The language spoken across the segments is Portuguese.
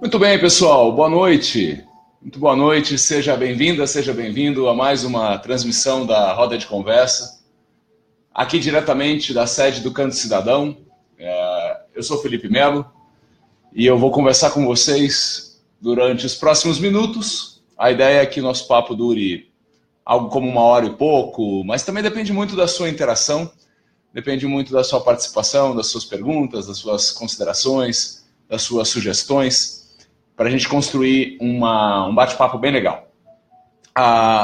Muito bem, pessoal. Boa noite. Muito boa noite. Seja bem-vinda, seja bem-vindo a mais uma transmissão da Roda de Conversa. Aqui diretamente da sede do Canto Cidadão. Eu sou Felipe Melo e eu vou conversar com vocês durante os próximos minutos. A ideia é que nosso papo dure algo como 1 hora e pouco, mas também depende muito da sua interação, depende muito da sua participação, das suas perguntas, das suas considerações, das suas sugestões, para a gente construir um bate-papo bem legal.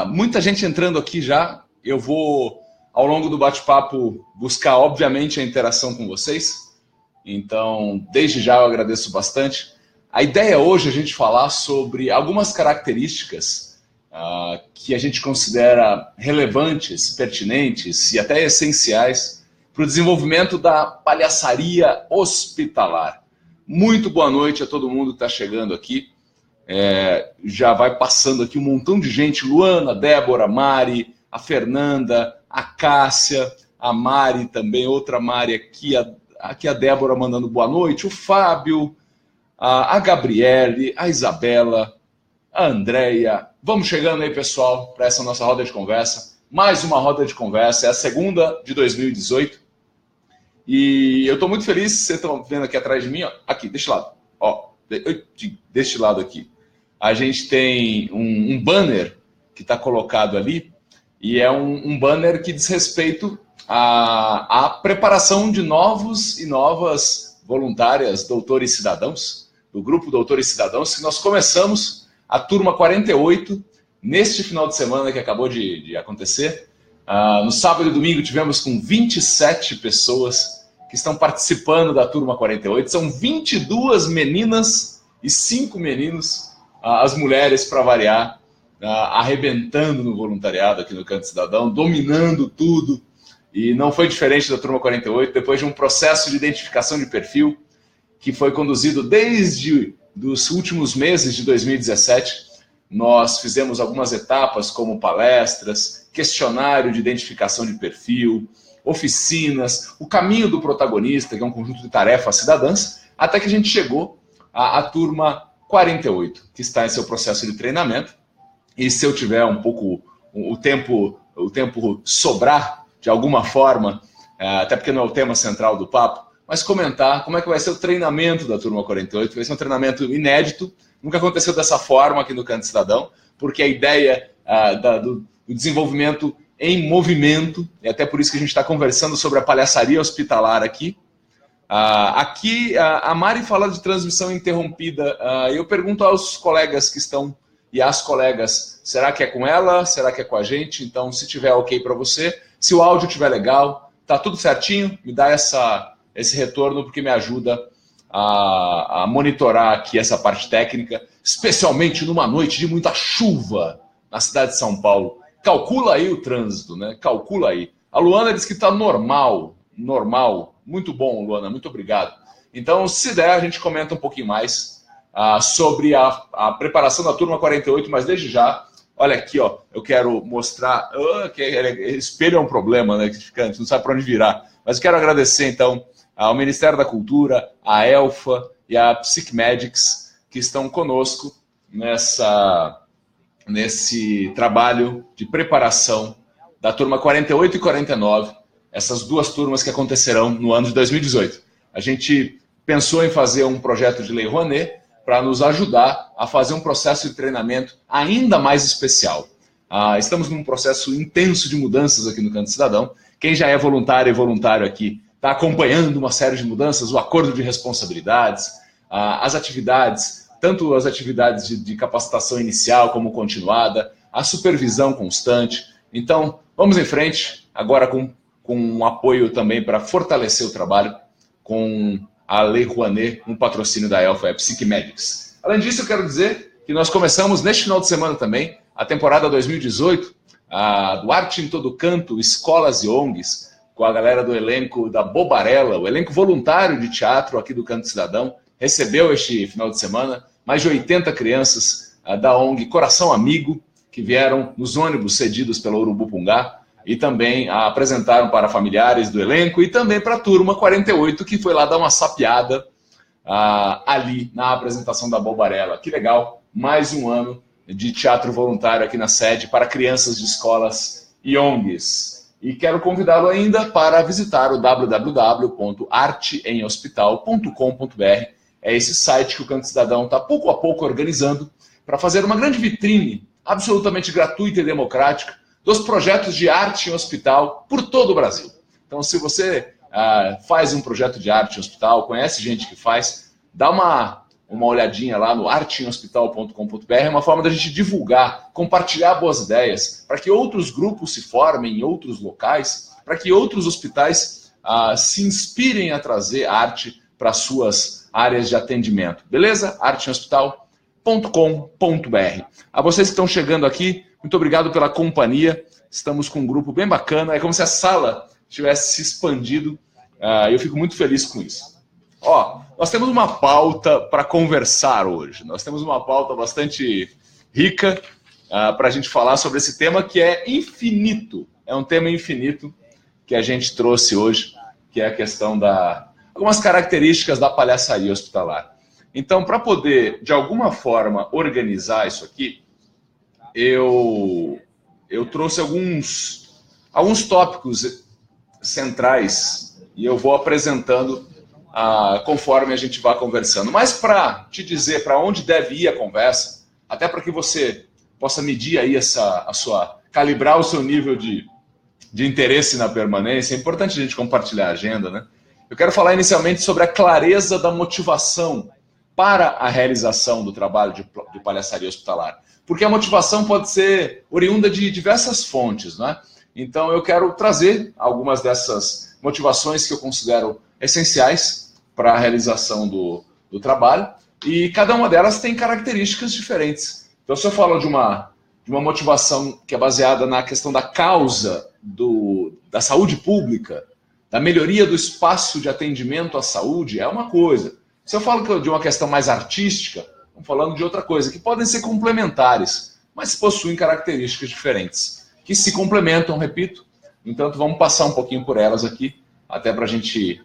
Muita gente entrando aqui já. Eu vou, ao longo do bate-papo, buscar, obviamente, a interação com vocês. Então, desde já, eu agradeço bastante. A ideia hoje é a gente falar sobre algumas características que a gente considera relevantes, pertinentes e até essenciais para o desenvolvimento da palhaçaria hospitalar. Muito boa noite a todo mundo que está chegando aqui. Já vai passando aqui um montão de gente. Luana, Débora, Mari, a Fernanda, a Cássia, a Mari também, outra Mari aqui. Aqui a Débora mandando boa noite. O Fábio, a Gabriele, a Isabela, a Andréia. Vamos chegando aí, pessoal, para essa nossa roda de conversa. Mais uma roda de conversa. É a segunda de 2018. E eu estou muito feliz, vocês estão vendo aqui atrás de mim, ó, aqui, deste lado, ó, deste lado aqui. A gente tem um banner que está colocado ali, e é um banner que diz respeito à preparação de novos e novas voluntárias, doutores e cidadãos, do grupo Doutores e Cidadãos, que nós começamos a turma 48, neste final de semana que acabou de acontecer. No sábado e domingo tivemos com 27 pessoas que estão participando da turma 48. São 22 meninas e 5 meninos, as mulheres, para variar, arrebentando no voluntariado aqui no Canto Cidadão, dominando tudo. E não foi diferente da turma 48, depois de um processo de identificação de perfil que foi conduzido desde os últimos meses de 2017. Nós fizemos algumas etapas, como palestras, questionário de identificação de perfil, oficinas, o caminho do protagonista, que é um conjunto de tarefas cidadãs, até que a gente chegou à turma 48, que está em seu processo de treinamento. E se eu tiver um pouco o tempo sobrar de alguma forma, até porque não é o tema central do papo, mas comentar como é que vai ser o treinamento da turma 48. Vai ser um treinamento inédito, nunca aconteceu dessa forma aqui no Canto Cidadão, porque a ideia do desenvolvimento em movimento, e até por isso que a gente está conversando sobre a palhaçaria hospitalar aqui. Aqui, a Mari fala de transmissão interrompida. Eu pergunto aos colegas que estão, e às colegas, será que é com ela? Será que é com a gente? Então, se tiver ok para você, se o áudio estiver legal, tá tudo certinho, me dá esse retorno, porque me ajuda a monitorar aqui essa parte técnica, especialmente numa noite de muita chuva na cidade de São Paulo. Calcula aí o trânsito, né? Calcula aí. A Luana disse que está normal. Muito bom, Luana, muito obrigado. Então, se der, a gente comenta um pouquinho mais sobre a preparação da turma 48, mas desde já, olha aqui, ó, eu quero mostrar que espelho é um problema, né? Que a gente não sabe para onde virar. Mas eu quero agradecer, então, ao Ministério da Cultura, à Elfa e à Psicmedics, que estão conosco nesse trabalho de preparação da turma 48 e 49, essas duas turmas que acontecerão no ano de 2018. A gente pensou em fazer um projeto de Lei Rouanet para nos ajudar a fazer um processo de treinamento ainda mais especial. Estamos num processo intenso de mudanças aqui no Canto Cidadão. Quem já é voluntário e voluntário aqui está acompanhando uma série de mudanças, o acordo de responsabilidades, as atividades, tanto as atividades de capacitação inicial como continuada, a supervisão constante. Então, vamos em frente, agora com um apoio também para fortalecer o trabalho com a Lei Rouanet, um patrocínio da Elfa e Psicmedics. Além disso, eu quero dizer que nós começamos neste final de semana também a temporada 2018 do Arte em Todo Canto, Escolas e ONGs, com a galera do elenco da Bobarella, o elenco voluntário de teatro aqui do Canto Cidadão, recebeu este final de semana mais de 80 crianças da ONG Coração Amigo, que vieram nos ônibus cedidos pela Urubupungá e também apresentaram para familiares do elenco e também para a turma 48, que foi lá dar uma sapiada ali na apresentação da Bobarella. Que legal, mais um ano de teatro voluntário aqui na sede para crianças de escolas e ONGs. E quero convidá-lo ainda para visitar o www.arteemhospital.com.br. É esse site que o Canto Cidadão está pouco a pouco organizando para fazer uma grande vitrine absolutamente gratuita e democrática dos projetos de arte em hospital por todo o Brasil. Então, se você faz um projeto de arte em hospital, conhece gente que faz, dá uma olhadinha lá no arteemhospital.com.br, é uma forma da gente divulgar, compartilhar boas ideias, para que outros grupos se formem em outros locais, para que outros hospitais se inspirem a trazer arte para suas áreas de atendimento. Beleza? arteemhospital.com.br. A vocês que estão chegando aqui, muito obrigado pela companhia. Estamos com um grupo bem bacana. É como se a sala tivesse se expandido. Eu fico muito feliz com isso. Nós temos uma pauta para conversar hoje. Nós temos uma pauta bastante rica para a gente falar sobre esse tema que é infinito. É um tema infinito que a gente trouxe hoje, que é a questão algumas características da palhaçaria hospitalar. Então, para poder, de alguma forma, organizar isso aqui, eu trouxe alguns tópicos centrais e eu vou apresentando conforme a gente vai conversando. Mas para te dizer para onde deve ir a conversa, até para que você possa medir aí calibrar o seu nível de interesse na permanência, é importante a gente compartilhar a agenda, né? Eu quero falar inicialmente sobre a clareza da motivação para a realização do trabalho de palhaçaria hospitalar. Porque a motivação pode ser oriunda de diversas fontes, né? Então eu quero trazer algumas dessas motivações que eu considero essenciais para a realização do trabalho, e cada uma delas tem características diferentes. Então, se eu falo de uma motivação que é baseada na questão da causa da saúde pública, da melhoria do espaço de atendimento à saúde, é uma coisa. Se eu falo de uma questão mais artística, estamos falando de outra coisa, que podem ser complementares, mas possuem características diferentes, que se complementam, repito. Então, vamos passar um pouquinho por elas aqui, até para a gente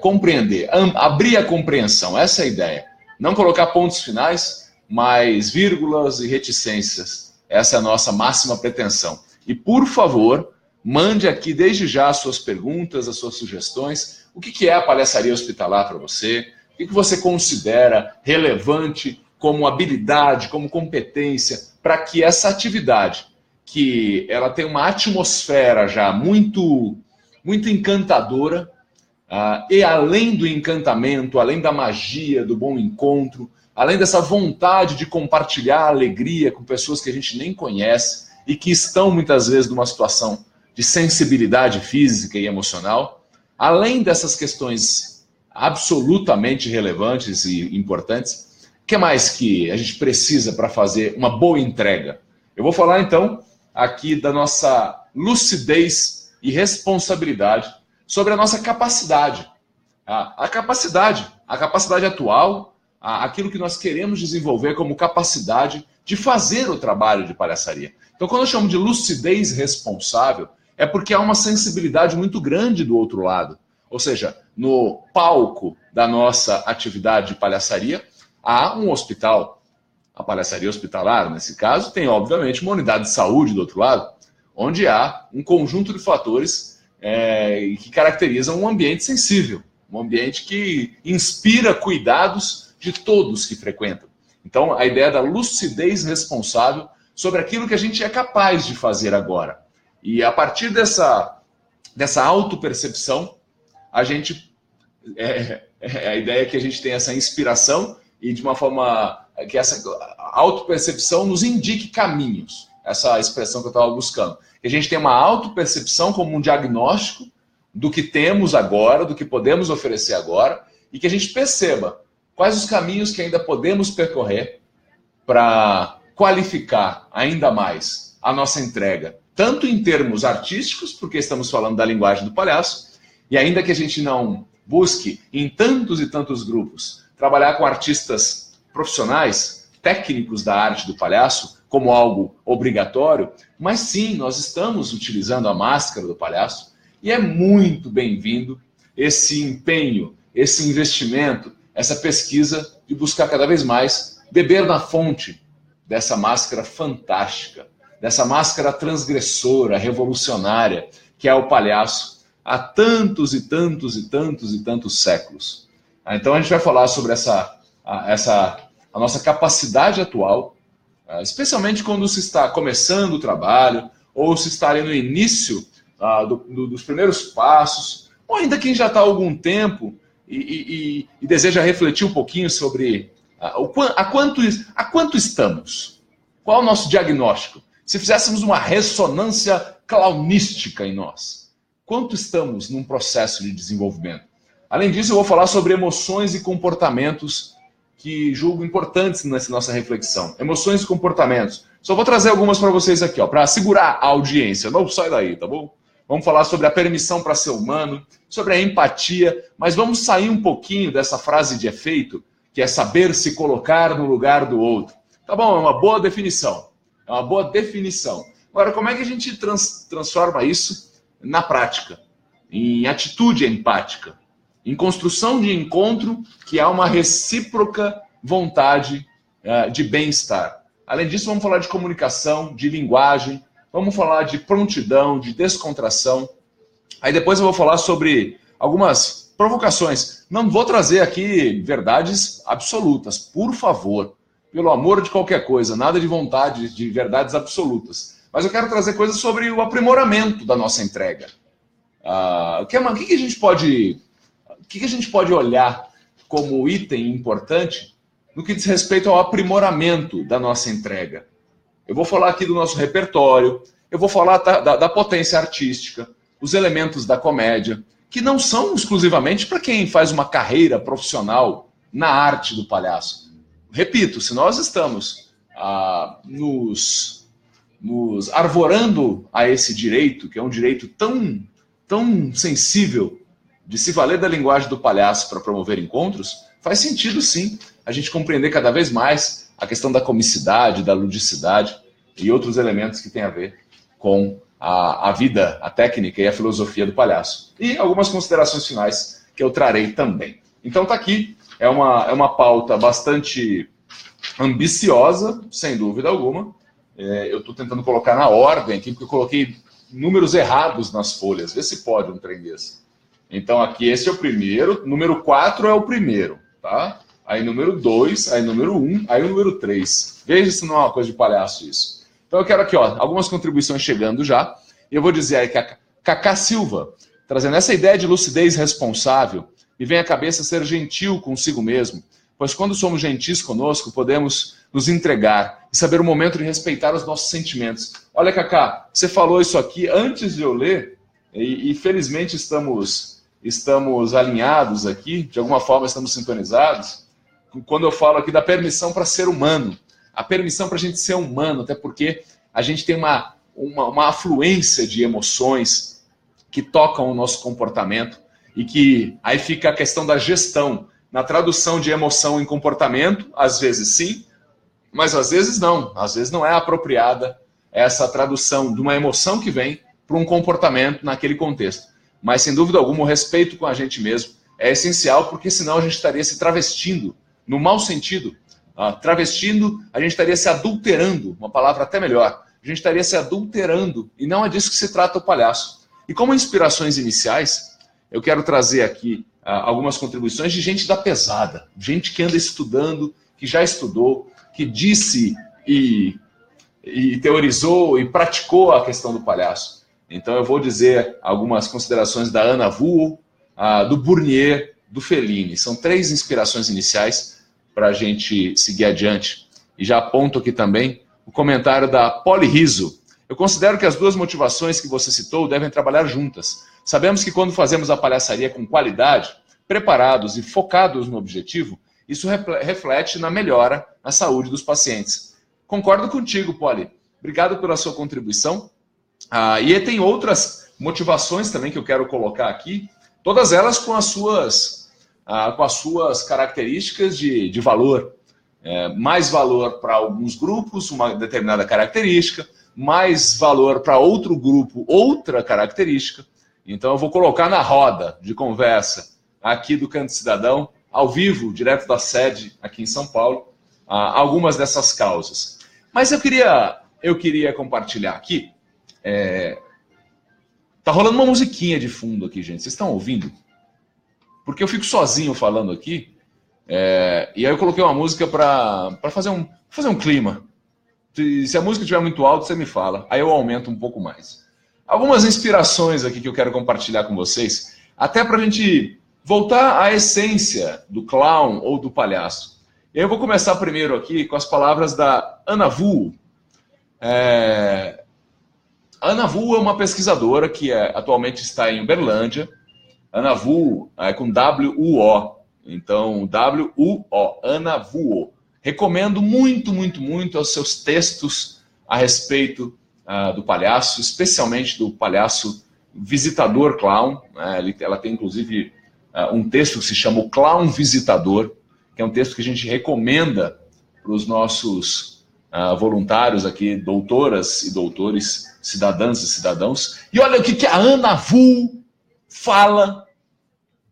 compreender, abrir a compreensão, essa é a ideia. Não colocar pontos finais, mas vírgulas e reticências. Essa é a nossa máxima pretensão. E, por favor, mande aqui desde já as suas perguntas, as suas sugestões. O que é a palhaçaria hospitalar para você? O que você considera relevante como habilidade, como competência, para que essa atividade, que ela tem uma atmosfera já muito, muito encantadora, e além do encantamento, além da magia, do bom encontro, além dessa vontade de compartilhar a alegria com pessoas que a gente nem conhece e que estão muitas vezes numa situação de sensibilidade física e emocional, além dessas questões absolutamente relevantes e importantes, o que mais que a gente precisa para fazer uma boa entrega? Eu vou falar então aqui da nossa lucidez e responsabilidade sobre a nossa capacidade. A capacidade atual, aquilo que nós queremos desenvolver como capacidade de fazer o trabalho de palhaçaria. Então, quando eu chamo de lucidez responsável, é porque há uma sensibilidade muito grande do outro lado. Ou seja, no palco da nossa atividade de palhaçaria, há um hospital. A palhaçaria hospitalar, nesse caso, tem, obviamente, uma unidade de saúde do outro lado, onde há um conjunto de fatores que caracterizam um ambiente sensível, um ambiente que inspira cuidados de todos que frequentam. Então, a ideia da lucidez responsável sobre aquilo que a gente é capaz de fazer agora. E a partir dessa autopercepção, a ideia é que a gente tem essa inspiração e de uma forma que essa autopercepção nos indique caminhos. Essa expressão que eu estava buscando. Que a gente tem uma autopercepção como um diagnóstico do que temos agora, do que podemos oferecer agora, e que a gente perceba quais os caminhos que ainda podemos percorrer para qualificar ainda mais a nossa entrega, tanto em termos artísticos, porque estamos falando da linguagem do palhaço, e ainda que a gente não busque em tantos e tantos grupos trabalhar com artistas profissionais, técnicos da arte do palhaço, como algo obrigatório, mas sim, nós estamos utilizando a máscara do palhaço e é muito bem-vindo esse empenho, esse investimento, essa pesquisa de buscar cada vez mais beber na fonte dessa máscara fantástica, dessa máscara transgressora, revolucionária, que é o palhaço, há tantos e tantos e tantos e tantos séculos. Então a gente vai falar sobre a nossa capacidade atual, especialmente quando se está começando o trabalho, ou se está ali no início dos primeiros passos, ou ainda quem já está há algum tempo e deseja refletir um pouquinho sobre a quanto estamos. Qual é o nosso diagnóstico? Se fizéssemos uma ressonância clownística em nós, quanto estamos num processo de desenvolvimento? Além disso, eu vou falar sobre emoções e comportamentos que julgo importantes nessa nossa reflexão. Emoções e comportamentos. Só vou trazer algumas para vocês aqui, para segurar a audiência. Não sai daí, tá bom? Vamos falar sobre a permissão para ser humano, sobre a empatia, mas vamos sair um pouquinho dessa frase de efeito, que é saber se colocar no lugar do outro. Tá bom, é uma boa definição. É uma boa definição. Agora, como é que a gente transforma isso na prática? Em atitude empática. Em construção de encontro que há uma recíproca vontade de bem-estar. Além disso, vamos falar de comunicação, de linguagem, vamos falar de prontidão, de descontração. Aí depois eu vou falar sobre algumas provocações. Não vou trazer aqui verdades absolutas, por favor. Pelo amor de qualquer coisa, nada de vontade de verdades absolutas. Mas eu quero trazer coisas sobre o aprimoramento da nossa entrega. O que a gente pode olhar como item importante no que diz respeito ao aprimoramento da nossa entrega? Eu vou falar aqui do nosso repertório, eu vou falar da potência artística, os elementos da comédia, que não são exclusivamente para quem faz uma carreira profissional na arte do palhaço. Repito, se nós estamos nos arvorando a esse direito, que é um direito tão sensível de se valer da linguagem do palhaço para promover encontros, faz sentido sim a gente compreender cada vez mais a questão da comicidade, da ludicidade e outros elementos que têm a ver com a vida, a técnica e a filosofia do palhaço. E algumas considerações finais que eu trarei também. Então tá aqui, é uma pauta bastante ambiciosa, sem dúvida alguma. Eu estou tentando colocar na ordem aqui, porque eu coloquei números errados nas folhas. Vê se pode um trem desse. Então aqui esse é o primeiro, número 4 é o primeiro, tá? Aí número 2, aí número 1, aí o número 3. Veja se não é uma coisa de palhaço isso. Então eu quero aqui, algumas contribuições chegando já. E eu vou dizer aí que a Cacá Silva, trazendo essa ideia de lucidez responsável, me vem à cabeça ser gentil consigo mesmo, pois quando somos gentis conosco, podemos nos entregar e saber o momento de respeitar os nossos sentimentos. Olha, Cacá, você falou isso aqui antes de eu ler, e felizmente estamos alinhados aqui, de alguma forma estamos sintonizados, quando eu falo aqui da permissão para ser humano, a permissão para a gente ser humano, até porque a gente tem uma afluência de emoções que tocam o nosso comportamento e que aí fica a questão da gestão, na tradução de emoção em comportamento, às vezes sim, mas às vezes não é apropriada essa tradução de uma emoção que vem para um comportamento naquele contexto. Mas, sem dúvida alguma, o respeito com a gente mesmo é essencial, porque senão a gente estaria se travestindo, no mau sentido. Travestindo, a gente estaria se adulterando, uma palavra até melhor. A gente estaria se adulterando, e não é disso que se trata o palhaço. E como inspirações iniciais, eu quero trazer aqui algumas contribuições de gente da pesada, gente que anda estudando, que já estudou, que disse e teorizou e praticou a questão do palhaço. Então eu vou dizer algumas considerações da Ana Vuo, do Bournier, do Fellini. São 3 inspirações iniciais para a gente seguir adiante. E já aponto aqui também o comentário da Poli Riso. Eu considero que as 2 motivações que você citou devem trabalhar juntas. Sabemos que quando fazemos a palhaçaria com qualidade, preparados e focados no objetivo, isso reflete na melhora na saúde dos pacientes. Concordo contigo, Poli. Obrigado pela sua contribuição. E tem outras motivações também que eu quero colocar aqui, todas elas com as suas características de valor. Mais valor para alguns grupos, uma determinada característica, mais valor para outro grupo, outra característica. Então eu vou colocar na roda de conversa aqui do Canto Cidadão ao vivo, direto da sede aqui em São Paulo, algumas dessas causas. Mas eu queria compartilhar aqui. Tá rolando uma musiquinha de fundo aqui, gente. Vocês estão ouvindo? Porque eu fico sozinho falando aqui. E aí eu coloquei uma música para fazer um clima. Se a música estiver muito alta, você me fala. Aí eu aumento um pouco mais. Algumas inspirações aqui que eu quero compartilhar com vocês, até para a gente voltar à essência do clown ou do palhaço. E aí eu vou começar primeiro aqui com as palavras da Ana Vu. A Ana Vu é uma pesquisadora que atualmente está em Uberlândia. Ana Vu é com W-U-O. Então, W-U-O, Ana Vu. Recomendo muito, muito, muito os seus textos a respeito do palhaço, especialmente do palhaço visitador clown. Ela tem, inclusive, um texto que se chama O Clown Visitador, que é um texto que a gente recomenda para os nossos voluntários aqui, doutoras e doutores, cidadãs e cidadãos. E olha o que a Ana Vu fala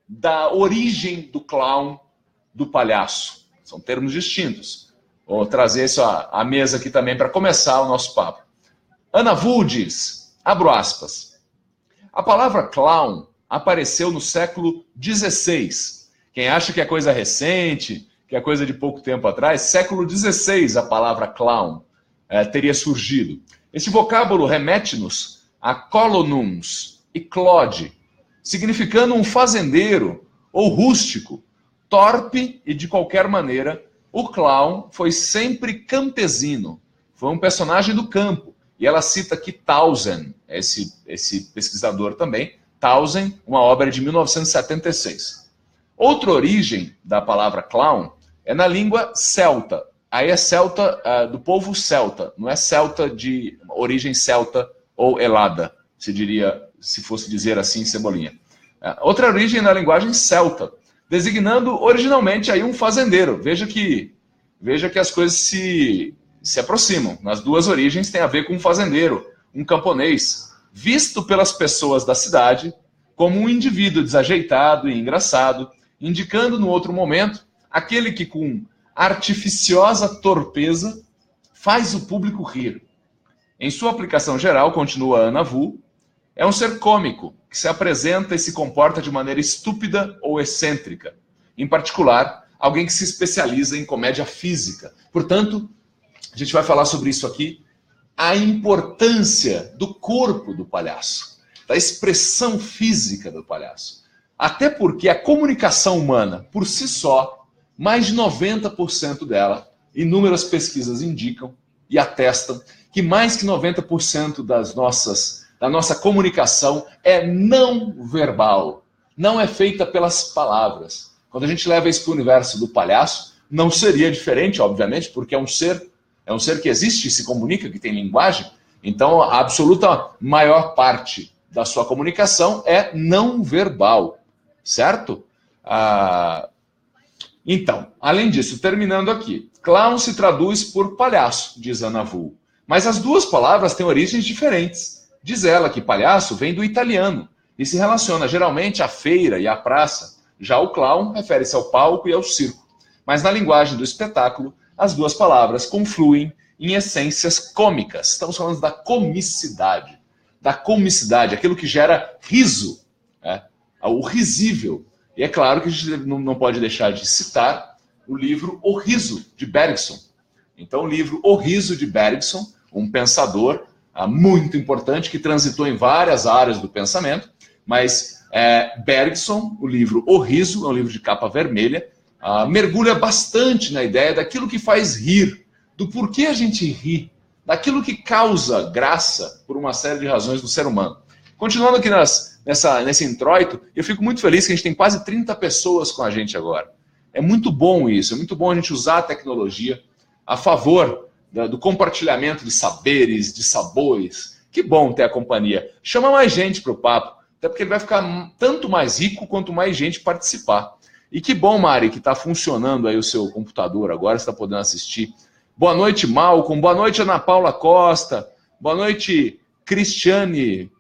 da origem do clown, do palhaço. São termos distintos. Vou trazer isso à mesa aqui também para começar o nosso papo. Ana Vu diz, abro aspas, a palavra clown apareceu no século XVI. Quem acha que é coisa recente, que é coisa de pouco tempo atrás, século XVI a palavra clown teria surgido. Esse vocábulo remete-nos a colonums e clode, significando um fazendeiro ou rústico, torpe e de qualquer maneira, o clown foi sempre campesino, foi um personagem do campo. E ela cita aqui Tausend, esse pesquisador também, Tausend, uma obra de 1976. Outra origem da palavra clown é na língua celta. Aí é celta do povo celta, não é celta de origem celta ou helada, se diria, se fosse dizer assim, Cebolinha. Outra origem na linguagem celta, designando originalmente aí um fazendeiro. Veja que as coisas se aproximam. Nas duas origens tem a ver com um fazendeiro, um camponês, visto pelas pessoas da cidade como um indivíduo desajeitado e engraçado, indicando no outro momento aquele que com artificiosa torpeza faz o público rir. Em sua aplicação geral, continua Ana Vu, é um ser cômico que se apresenta e se comporta de maneira estúpida ou excêntrica. Em particular, alguém que se especializa em comédia física. Portanto, a gente vai falar sobre isso aqui, a importância do corpo do palhaço, da expressão física do palhaço. Até porque a comunicação humana, por si só, mais de 90% dela, inúmeras pesquisas indicam e atestam que mais que 90% da nossa comunicação é não verbal, não é feita pelas palavras. Quando a gente leva isso para o universo do palhaço, não seria diferente, obviamente, porque é um ser que existe e se comunica, que tem linguagem. Então, a absoluta maior parte da sua comunicação é não verbal, certo? Então, além disso, terminando aqui, clown se traduz por palhaço, diz Ana Vu. Mas as duas palavras têm origens diferentes. Diz ela que palhaço vem do italiano e se relaciona geralmente à feira e à praça. Já o clown refere-se ao palco e ao circo. Mas na linguagem do espetáculo, as duas palavras confluem em essências cômicas. Estamos falando da comicidade. Da comicidade, aquilo que gera riso, o risível. E é claro que a gente não pode deixar de citar o livro O Riso, de Bergson. Então, o livro O Riso, de Bergson, um pensador muito importante que transitou em várias áreas do pensamento, mas Bergson, o livro O Riso, é um livro de capa vermelha, mergulha bastante na ideia daquilo que faz rir, do porquê a gente ri, daquilo que causa graça por uma série de razões do ser humano. Continuando aqui nesse introito, eu fico muito feliz que a gente tem quase 30 pessoas com a gente agora. É muito bom isso, é muito bom a gente usar a tecnologia a favor do compartilhamento de saberes, de sabores. Que bom ter a companhia. Chama mais gente para o papo, até porque ele vai ficar tanto mais rico quanto mais gente participar. E que bom, Mari, que está funcionando aí o seu computador agora, você está podendo assistir. Boa noite, Malcolm. Boa noite, Ana Paula Costa. Boa noite, Cristiane,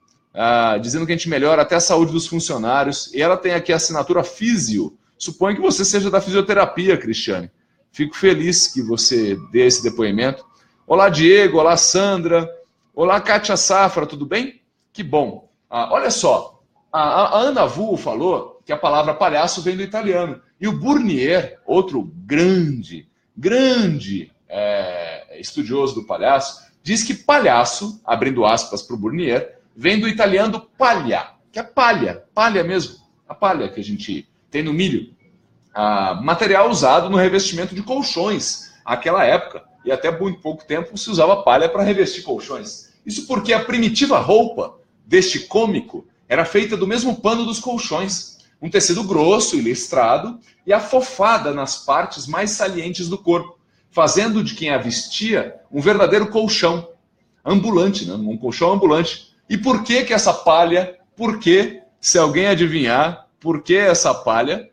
dizendo que a gente melhora até a saúde dos funcionários. E ela tem aqui a assinatura Físio. Suponho que você seja da fisioterapia, Cristiane. Fico feliz que você dê esse depoimento. Olá, Diego. Olá, Sandra. Olá, Kátia Safra. Tudo bem? Que bom. Olha só, a Ana Vu falou que a palavra palhaço vem do italiano. E o Bournier, outro grande estudioso do palhaço, diz que palhaço, abrindo aspas para o Bournier, vem do italiano palha, que é palha mesmo, a palha que a gente tem no milho. Material usado no revestimento de colchões, naquela época, e até muito pouco tempo se usava palha para revestir colchões. Isso porque a primitiva roupa deste cômico era feita do mesmo pano dos colchões, um tecido grosso e listrado e afofada nas partes mais salientes do corpo, fazendo de quem a vestia um verdadeiro colchão ambulante, né? Um colchão ambulante. E por que essa palha? Por que, se alguém adivinhar, por que essa palha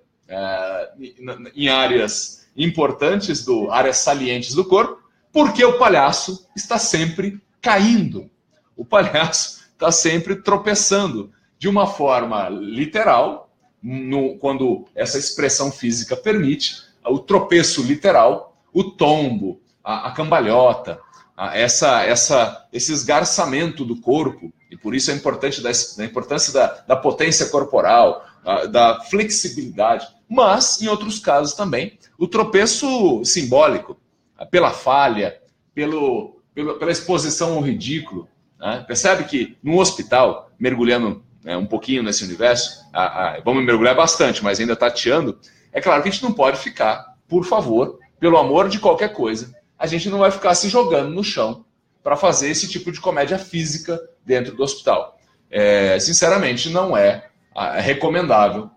em áreas importantes, áreas salientes do corpo? Porque o palhaço está sempre caindo. O palhaço está sempre tropeçando, de uma forma literal, quando essa expressão física permite, o tropeço literal, o tombo, a cambalhota, esse esgarçamento do corpo, e por isso é importante da importância da potência corporal, da flexibilidade, mas, em outros casos também, o tropeço simbólico, pela falha, pela exposição ao ridículo. Né? Percebe que no hospital, mergulhando um pouquinho nesse universo, vamos mergulhar bastante, mas ainda tateando, é claro que a gente não pode ficar, por favor, pelo amor de qualquer coisa, a gente não vai ficar se jogando no chão para fazer esse tipo de comédia física dentro do hospital. Sinceramente, não é recomendável.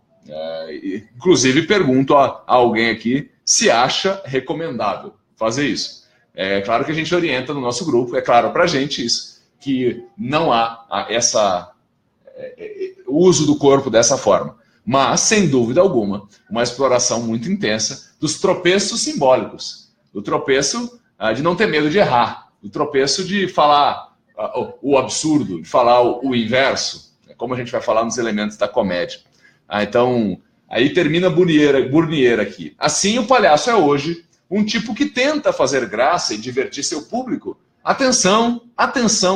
Inclusive, pergunto a alguém aqui se acha recomendável fazer isso. É claro que a gente orienta no nosso grupo, é claro para a gente isso, que não há o uso do corpo dessa forma. Mas, sem dúvida alguma, uma exploração muito intensa dos tropeços simbólicos. O tropeço de não ter medo de errar. O tropeço de falar o absurdo, de falar o inverso, como a gente vai falar nos elementos da comédia. Então, aí termina Bournier aqui. Assim, o palhaço é hoje um tipo que tenta fazer graça e divertir seu público. Atenção,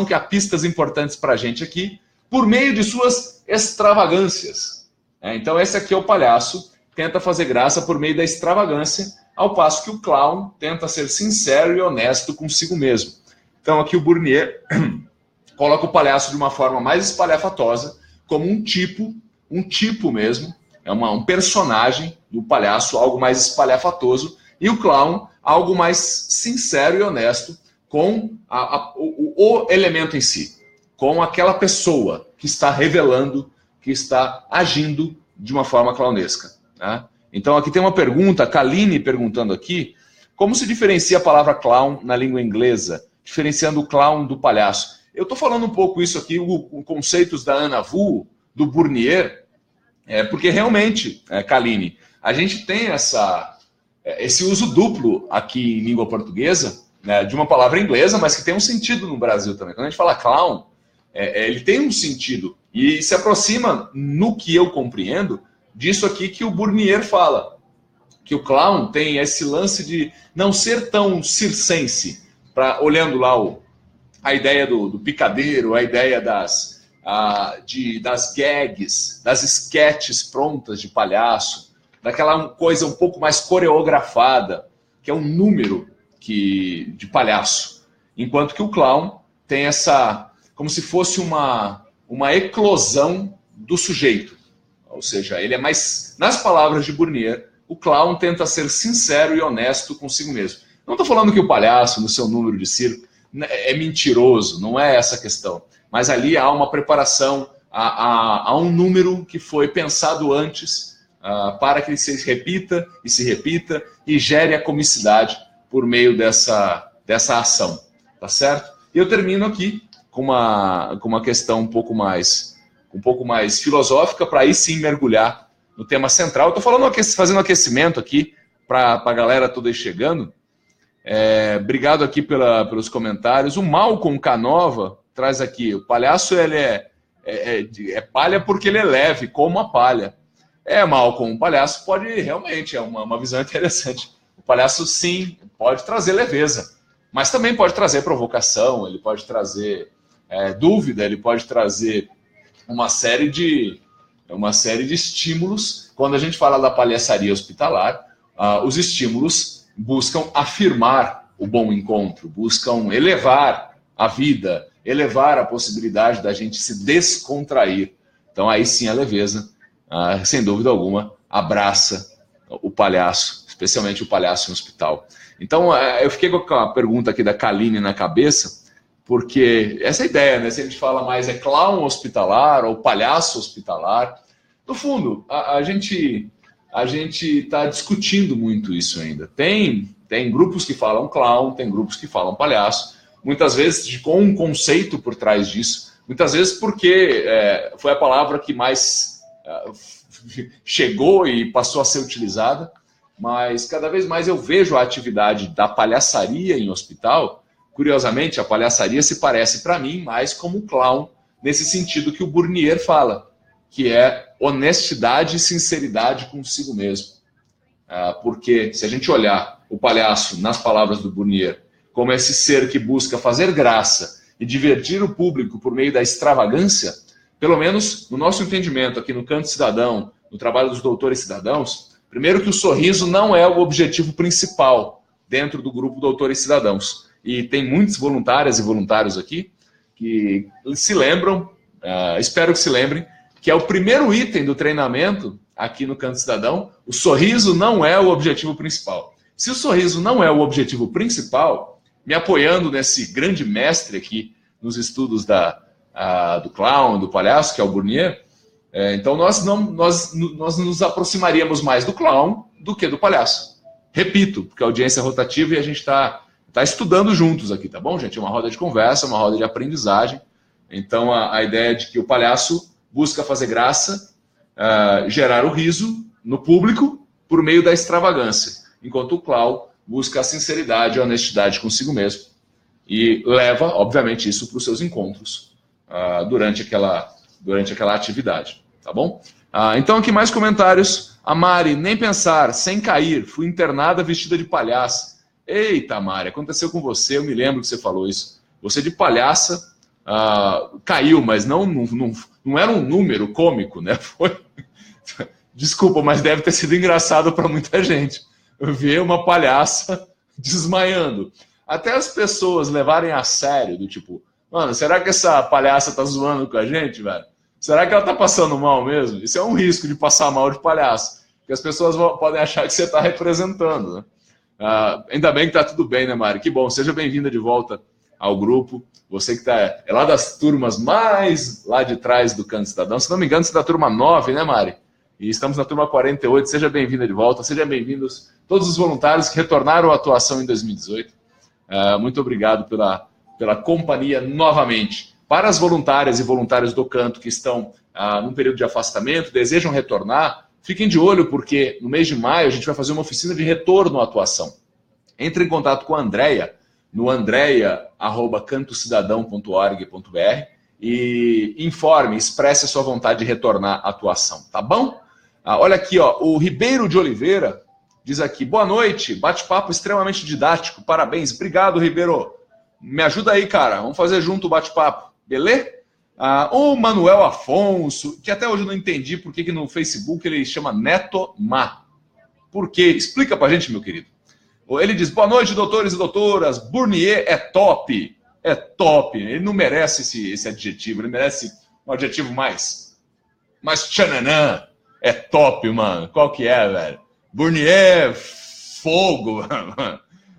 que há pistas importantes para a gente aqui, por meio de suas extravagâncias. Então esse aqui é o palhaço, tenta fazer graça por meio da extravagância, ao passo que o clown tenta ser sincero e honesto consigo mesmo. Então aqui o Bournier coloca o palhaço de uma forma mais espalhafatosa, como um tipo mesmo, um personagem do palhaço, algo mais espalhafatoso, e o clown, algo mais sincero e honesto, com o elemento em si, com aquela pessoa que está revelando, que está agindo de uma forma clownesca. Né? Então aqui tem uma pergunta, a Kaline perguntando aqui, como se diferencia a palavra clown na língua inglesa, diferenciando o clown do palhaço? Eu estou falando um pouco isso aqui, os conceitos da Ana Vu, do Bournier, porque realmente, Kaline, a gente tem esse uso duplo aqui em língua portuguesa, né, de uma palavra inglesa, mas que tem um sentido no Brasil também. Quando a gente fala clown, ele tem um sentido e se aproxima, no que eu compreendo, disso aqui que o Bournier fala, que o clown tem esse lance de não ser tão circense, olhando lá a ideia do picadeiro, a ideia das gags, das esquetes prontas de palhaço, daquela coisa um pouco mais coreografada, que é um número de palhaço, enquanto que o clown tem como se fosse uma eclosão do sujeito. Ou seja, ele é mais... Nas palavras de Bournier, o clown tenta ser sincero e honesto consigo mesmo. Não estou falando que o palhaço, no seu número de circo, é mentiroso, não é essa a questão. Mas ali há uma preparação, há um número que foi pensado antes para que ele se repita e gere a comicidade por meio dessa ação. Tá certo? E eu termino aqui com uma questão um pouco mais filosófica, para aí sim mergulhar no tema central. Eu estou fazendo aquecimento aqui para a galera toda aí chegando. Obrigado aqui pelos comentários. O Malcolm Canova traz aqui, o palhaço ele é palha porque ele é leve, como a palha. É mal com o palhaço, pode realmente, é uma visão interessante. O palhaço, sim, pode trazer leveza, mas também pode trazer provocação, ele pode trazer dúvida, ele pode trazer uma série de estímulos. Quando a gente fala da palhaçaria hospitalar, os estímulos buscam afirmar o bom encontro, buscam elevar a vida, elevar a possibilidade da gente se descontrair. Então aí sim a leveza, sem dúvida alguma, abraça o palhaço, especialmente o palhaço em hospital. Então eu fiquei com a pergunta aqui da Kaline na cabeça, porque essa ideia, né? Se a gente fala mais clown hospitalar ou palhaço hospitalar, no fundo, a gente está discutindo muito isso ainda. Tem grupos que falam clown, tem grupos que falam palhaço, muitas vezes com um conceito por trás disso, muitas vezes porque foi a palavra que mais chegou e passou a ser utilizada, mas cada vez mais eu vejo a atividade da palhaçaria em hospital. Curiosamente, a palhaçaria se parece para mim mais como clown, nesse sentido que o Bournier fala, que é honestidade e sinceridade consigo mesmo. Porque se a gente olhar o palhaço, nas palavras do Bournier, como esse ser que busca fazer graça e divertir o público por meio da extravagância, pelo menos no nosso entendimento aqui no Canto Cidadão, no trabalho dos doutores cidadãos, primeiro que o sorriso não é o objetivo principal dentro do grupo Doutores Cidadãos. E tem muitos voluntárias e voluntários aqui que se lembram, espero que se lembrem, que é o primeiro item do treinamento aqui no Canto Cidadão. O sorriso não é o objetivo principal. Se o sorriso não é o objetivo principal, me apoiando nesse grande mestre aqui nos estudos do clown, do palhaço, que é o Bournier, então nós nos aproximaríamos mais do clown do que do palhaço. Repito, porque a audiência é rotativa e a gente está estudando juntos aqui, tá bom, gente? É uma roda de conversa, uma roda de aprendizagem. Então a ideia é de que o palhaço busca fazer graça, gerar o riso no público por meio da extravagância, enquanto o clown busca a sinceridade e a honestidade consigo mesmo e leva, obviamente, isso para os seus encontros durante aquela atividade, tá bom? Então aqui mais comentários. A Mari, nem pensar, sem cair, fui internada vestida de palhaça. Eita, Mari, aconteceu com você, eu me lembro que você falou isso. Você de palhaça caiu, mas não era um número cômico, né? Desculpa, mas deve ter sido engraçado para muita gente ver uma palhaça desmaiando. Até as pessoas levarem a sério, do tipo, mano, será que essa palhaça tá zoando com a gente, velho? Será que ela tá passando mal mesmo? Isso é um risco de passar mal de palhaço, porque as pessoas podem achar que você está representando, né? Ainda bem que tá tudo bem, né, Mari? Que bom, seja bem-vinda de volta ao grupo. Você que é lá das turmas mais lá de trás do Canto Cidadão. Se não me engano, você é da turma 9, né, Mari? E estamos na turma 48. Seja bem-vinda de volta. Sejam bem-vindos todos os voluntários que retornaram à atuação em 2018. Muito obrigado pela companhia novamente. Para as voluntárias e voluntários do Canto que estão num período de afastamento, desejam retornar, fiquem de olho, porque no mês de maio a gente vai fazer uma oficina de retorno à atuação. Entre em contato com a Andréia, no andreia@cantocidadão.org.br e informe, expresse a sua vontade de retornar à atuação, tá bom? Olha aqui, ó, o Ribeiro de Oliveira diz aqui, boa noite, bate-papo extremamente didático, parabéns, obrigado, Ribeiro. Me ajuda aí, cara, vamos fazer junto o bate-papo, beleza? O Manuel Afonso, que até hoje eu não entendi por que no Facebook ele chama Neto Ma. Por quê? Explica pra gente, meu querido. Ele diz, boa noite, doutores e doutoras, Bournier é top. É top. Ele não merece esse adjetivo, ele merece um adjetivo mais tchananã. É top, mano. Qual que é, velho? Bournier, fogo.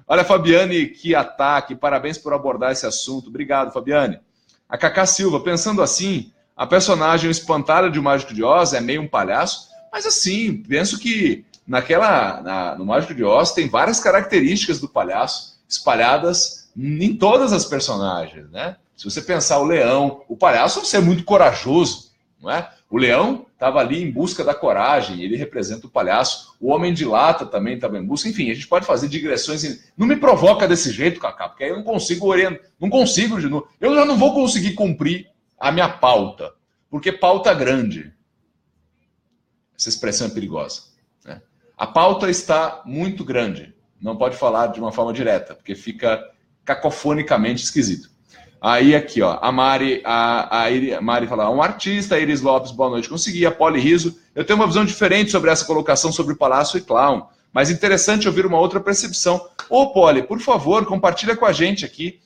Olha, Fabiane, que ataque. Parabéns por abordar esse assunto. Obrigado, Fabiane. A Cacá Silva, pensando assim, a personagem espantalha de O Mágico de Oz é meio um palhaço, mas assim, penso que no Mágico de Oz tem várias características do palhaço espalhadas em todas as personagens, né? Se você pensar o leão, o palhaço é um ser muito corajoso, não é? O leão estava ali em busca da coragem, ele representa o palhaço. O Homem de Lata também estava em busca. Enfim, a gente pode fazer digressões. Não me provoca desse jeito, Cacá, porque aí eu não consigo orientar. Eu já não vou conseguir cumprir a minha pauta, porque pauta grande. essa expressão é perigosa, né? A pauta está muito grande, não pode falar de uma forma direta, porque fica cacofonicamente esquisito. Aí aqui, ó, a Mari fala, um artista, a Iris Lopes, boa noite, consegui, a Poli Riso, eu tenho uma visão diferente sobre essa colocação sobre Palácio e Clown, mas interessante ouvir uma outra percepção. Ô, Poli, por favor, compartilha com a gente aqui,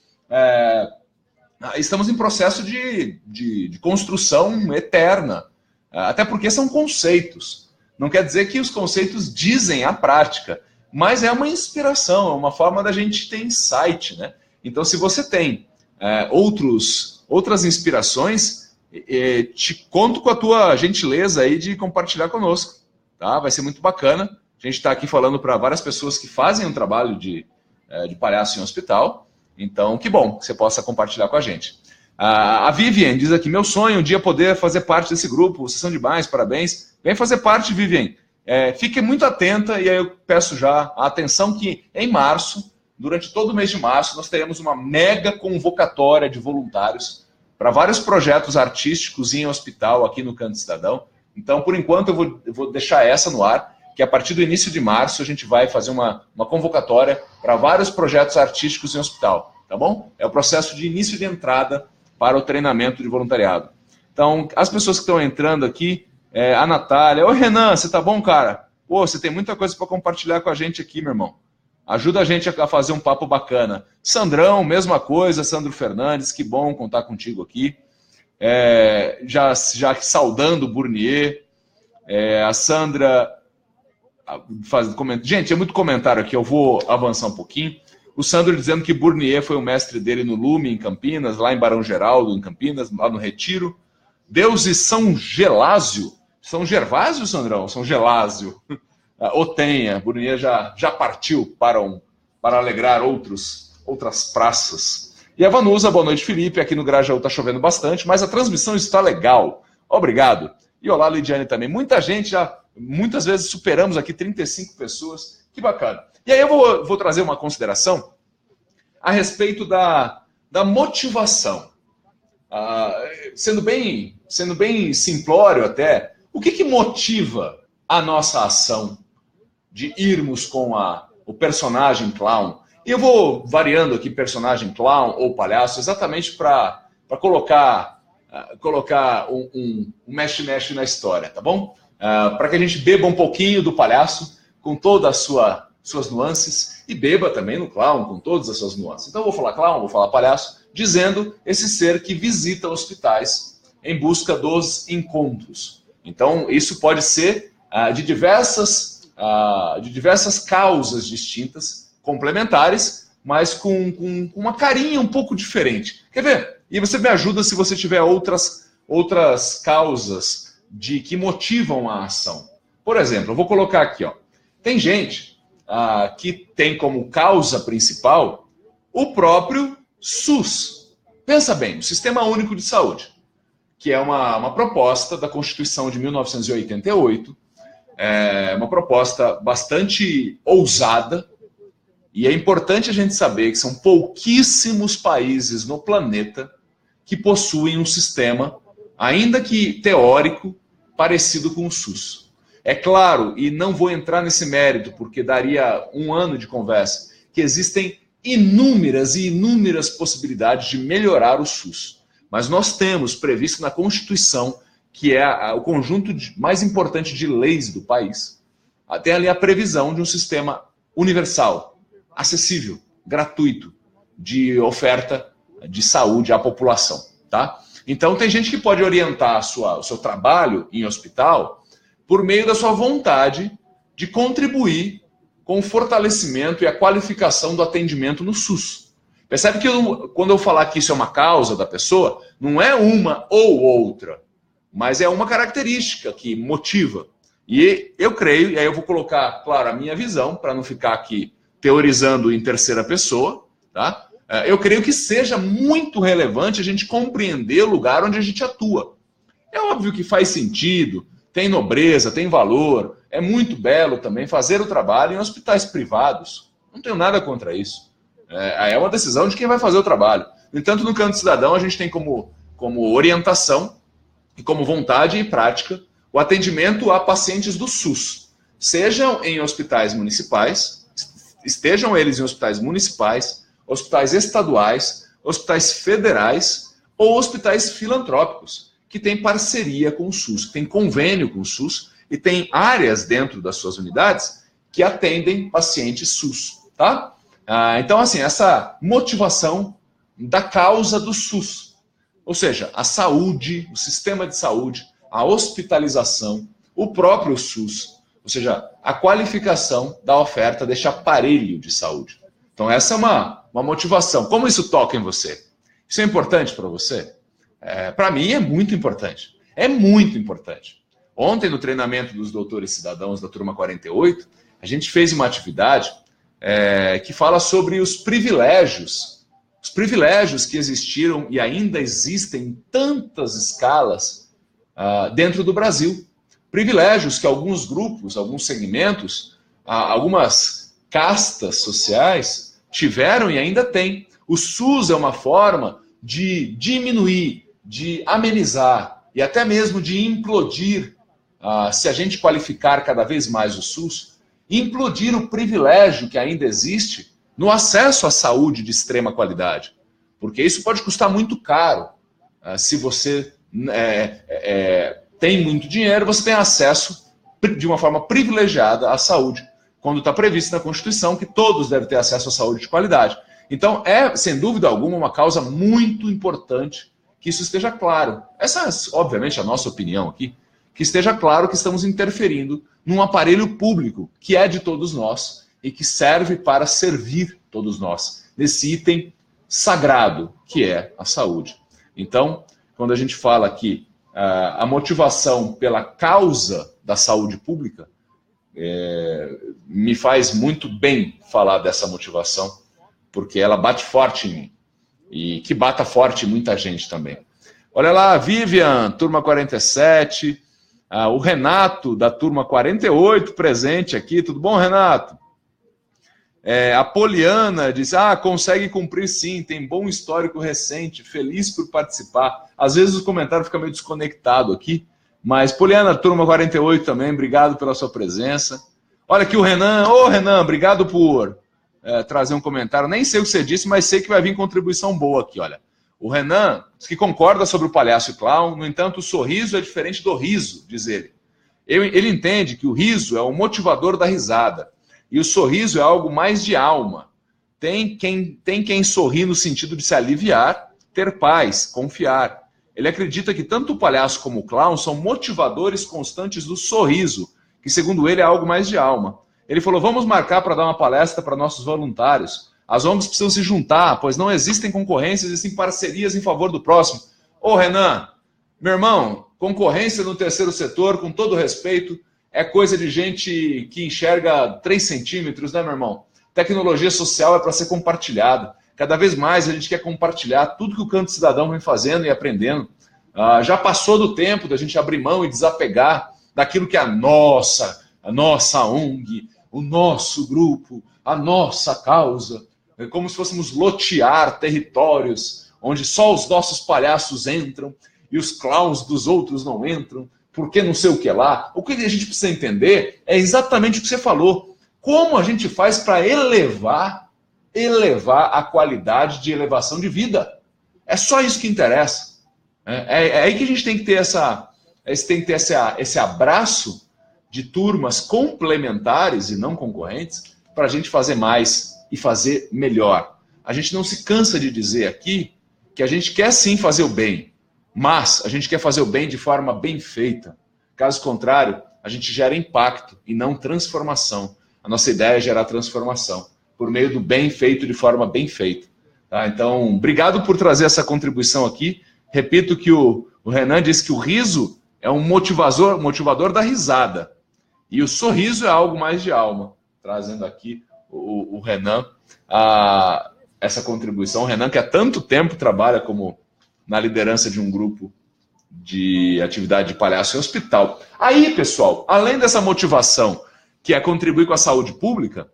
estamos em processo de construção eterna, até porque são conceitos, não quer dizer que os conceitos dizem a prática, mas é uma inspiração, é uma forma da gente ter insight, né? Então, se você tem outras inspirações, te conto com a tua gentileza aí de compartilhar conosco, tá? Vai ser muito bacana. A gente está aqui falando para várias pessoas que fazem um trabalho de palhaço em hospital, então que bom que você possa compartilhar com a gente. A Vivian diz aqui, meu sonho um dia poder fazer parte desse grupo, vocês são demais, parabéns. Vem fazer parte, Vivian. Fique muito atenta e aí eu peço já a atenção que em março, durante todo o mês de março, nós teremos uma mega convocatória de voluntários para vários projetos artísticos em hospital aqui no Canto Cidadão. Então, por enquanto, eu vou deixar essa no ar, que a partir do início de março a gente vai fazer uma convocatória para vários projetos artísticos em hospital, tá bom? É o processo de início de entrada para o treinamento de voluntariado. Então, as pessoas que estão entrando aqui, a Natália, ô Renan, você tá bom, cara? Pô, você tem muita coisa para compartilhar com a gente aqui, meu irmão. Ajuda a gente a fazer um papo bacana. Sandrão, mesma coisa, Sandro Fernandes, que bom contar contigo aqui. Já saudando o Burnier, a Sandra gente, é muito comentário aqui, eu vou avançar um pouquinho. O Sandro dizendo que Burnier foi o mestre dele no Lume, em Campinas, lá em Barão Geraldo, em Campinas, lá no Retiro. Deus e São Gelásio. São Gervásio, Sandrão? São Gelásio. Otenha, Burnier já partiu para alegrar outras praças. E a Vanusa, boa noite, Felipe. Aqui no Grajaú está chovendo bastante, mas a transmissão está legal. Obrigado. E olá, Lidiane também. Muita gente muitas vezes superamos aqui 35 pessoas. Que bacana. E aí eu vou trazer uma consideração a respeito da motivação. Sendo bem simplório até, o que motiva a nossa ação de irmos com o personagem clown? E eu vou variando aqui personagem clown ou palhaço exatamente para colocar um mexe-mexe na história, tá bom? Para que a gente beba um pouquinho do palhaço com todas as suas nuances e beba também no clown com todas as suas nuances. Então eu vou falar clown, vou falar palhaço, dizendo esse ser que visita hospitais em busca dos encontros. Então isso pode ser de diversas causas distintas, complementares, mas com uma carinha um pouco diferente. Quer ver? E você me ajuda se você tiver outras causas que motivam a ação. Por exemplo, eu vou colocar aqui, ó. Tem gente que tem como causa principal o próprio SUS. Pensa bem, o Sistema Único de Saúde, que é uma proposta da Constituição de 1988, uma proposta bastante ousada, e é importante a gente saber que são pouquíssimos países no planeta que possuem um sistema, ainda que teórico, parecido com o SUS. É claro, e não vou entrar nesse mérito, porque daria um ano de conversa, que existem inúmeras e inúmeras possibilidades de melhorar o SUS. Mas nós temos previsto na Constituição, que é o conjunto mais importante de leis do país, tem ali a previsão de um sistema universal, acessível, gratuito, de oferta de saúde à população, tá? Então tem gente que pode orientar o seu trabalho em hospital por meio da sua vontade de contribuir com o fortalecimento e a qualificação do atendimento no SUS. Percebe que quando eu falar que isso é uma causa da pessoa, não é uma ou outra, mas é uma característica que motiva. E eu creio, e aí eu vou colocar, claro, a minha visão, para não ficar aqui teorizando em terceira pessoa, tá? Eu creio que seja muito relevante a gente compreender o lugar onde a gente atua. É óbvio que faz sentido, tem nobreza, tem valor, é muito belo também fazer o trabalho em hospitais privados. Não tenho nada contra isso. É uma decisão de quem vai fazer o trabalho. No entanto, no Canto Cidadão, a gente tem como orientação e como vontade e prática o atendimento a pacientes do SUS, sejam em hospitais municipais, estejam eles em hospitais municipais, hospitais estaduais, hospitais federais ou hospitais filantrópicos, que têm parceria com o SUS, que têm convênio com o SUS e têm áreas dentro das suas unidades que atendem pacientes SUS, tá? Então, assim, essa motivação da causa do SUS, ou seja, a saúde, o sistema de saúde, a hospitalização, o próprio SUS, ou seja, a qualificação da oferta deste aparelho de saúde. Então, essa é uma motivação. Como isso toca em você? Isso é importante para você? Para mim, é muito importante. É muito importante. Ontem, no treinamento dos doutores cidadãos da turma 48, a gente fez uma atividade que fala sobre os privilégios que existiram e ainda existem em tantas escalas dentro do Brasil. Privilégios que alguns grupos, alguns segmentos, algumas castas sociais tiveram e ainda têm. O SUS é uma forma de diminuir, de amenizar e até mesmo de implodir, se a gente qualificar cada vez mais o SUS, implodir o privilégio que ainda existe no acesso à saúde de extrema qualidade. Porque isso pode custar muito caro. Se você tem muito dinheiro, você tem acesso de uma forma privilegiada à saúde, quando está previsto na Constituição que todos devem ter acesso à saúde de qualidade. Então, sem dúvida alguma, uma causa muito importante que isso esteja claro. Essa, obviamente, é a nossa opinião aqui, que esteja claro que estamos interferindo num aparelho público que é de todos nós e que serve para servir todos nós, nesse item sagrado que é a saúde. Então, quando a gente fala aqui a motivação pela causa da saúde pública, me faz muito bem falar dessa motivação, porque ela bate forte em mim e que bata forte em muita gente também. Olha lá, Vivian, turma 47, o Renato, da turma 48, presente aqui. Tudo bom, Renato? A Poliana diz, consegue cumprir sim, tem bom histórico recente, feliz por participar. Às vezes o comentário fica meio desconectado aqui, mas Poliana, turma 48 também, obrigado pela sua presença. Olha aqui o Renan. Ô, Renan, obrigado por trazer um comentário. Nem sei o que você disse, mas sei que vai vir contribuição boa aqui, olha. O Renan diz que concorda sobre o palhaço e clown, no entanto, o sorriso é diferente do riso, diz ele. Ele entende que o riso é o motivador da risada, e o sorriso é algo mais de alma. Tem quem sorri no sentido de se aliviar, ter paz, confiar. Ele acredita que tanto o palhaço como o clown são motivadores constantes do sorriso, que segundo ele é algo mais de alma. Ele falou, vamos marcar para dar uma palestra para nossos voluntários. As ONGs precisam se juntar, pois não existem concorrências, existem parcerias em favor do próximo. Ô Renan, meu irmão, concorrência no terceiro setor, com todo respeito, é coisa de gente que enxerga 3 centímetros, né, meu irmão? Tecnologia social é para ser compartilhada. Cada vez mais a gente quer compartilhar tudo que o Canto Cidadão vem fazendo e aprendendo. Já passou do tempo da gente abrir mão e desapegar daquilo que é a nossa ONG, o nosso grupo, a nossa causa. É como se fôssemos lotear territórios onde só os nossos palhaços entram e os clowns dos outros não entram, porque não sei o que lá. O que a gente precisa entender é exatamente o que você falou. Como a gente faz para elevar a qualidade de elevação de vida. É só isso que interessa. É aí que a gente tem que ter esse abraço de turmas complementares e não concorrentes para a gente fazer mais e fazer melhor. A gente não se cansa de dizer aqui que a gente quer sim fazer o bem, mas a gente quer fazer o bem de forma bem feita. Caso contrário, a gente gera impacto e não transformação. A nossa ideia é gerar transformação por meio do bem feito de forma bem feita. Tá? Então, obrigado por trazer essa contribuição aqui. Repito que o Renan disse que o riso é um motivador da risada. E o sorriso é algo mais de alma. Trazendo aqui o Renan essa contribuição. O Renan, que há tanto tempo trabalha como na liderança de um grupo de atividade de palhaço em hospital. Aí, pessoal, além dessa motivação, que é contribuir com a saúde pública,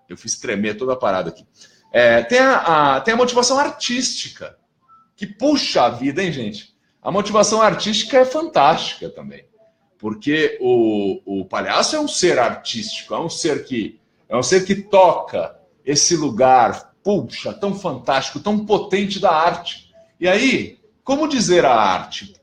eu fiz tremer toda a parada aqui, tem a motivação artística, que puxa a vida, hein, gente? A motivação artística é fantástica também. Porque o palhaço é um ser artístico, é um ser que toca esse lugar, puxa, tão fantástico, tão potente da arte. E aí, como dizer a arte?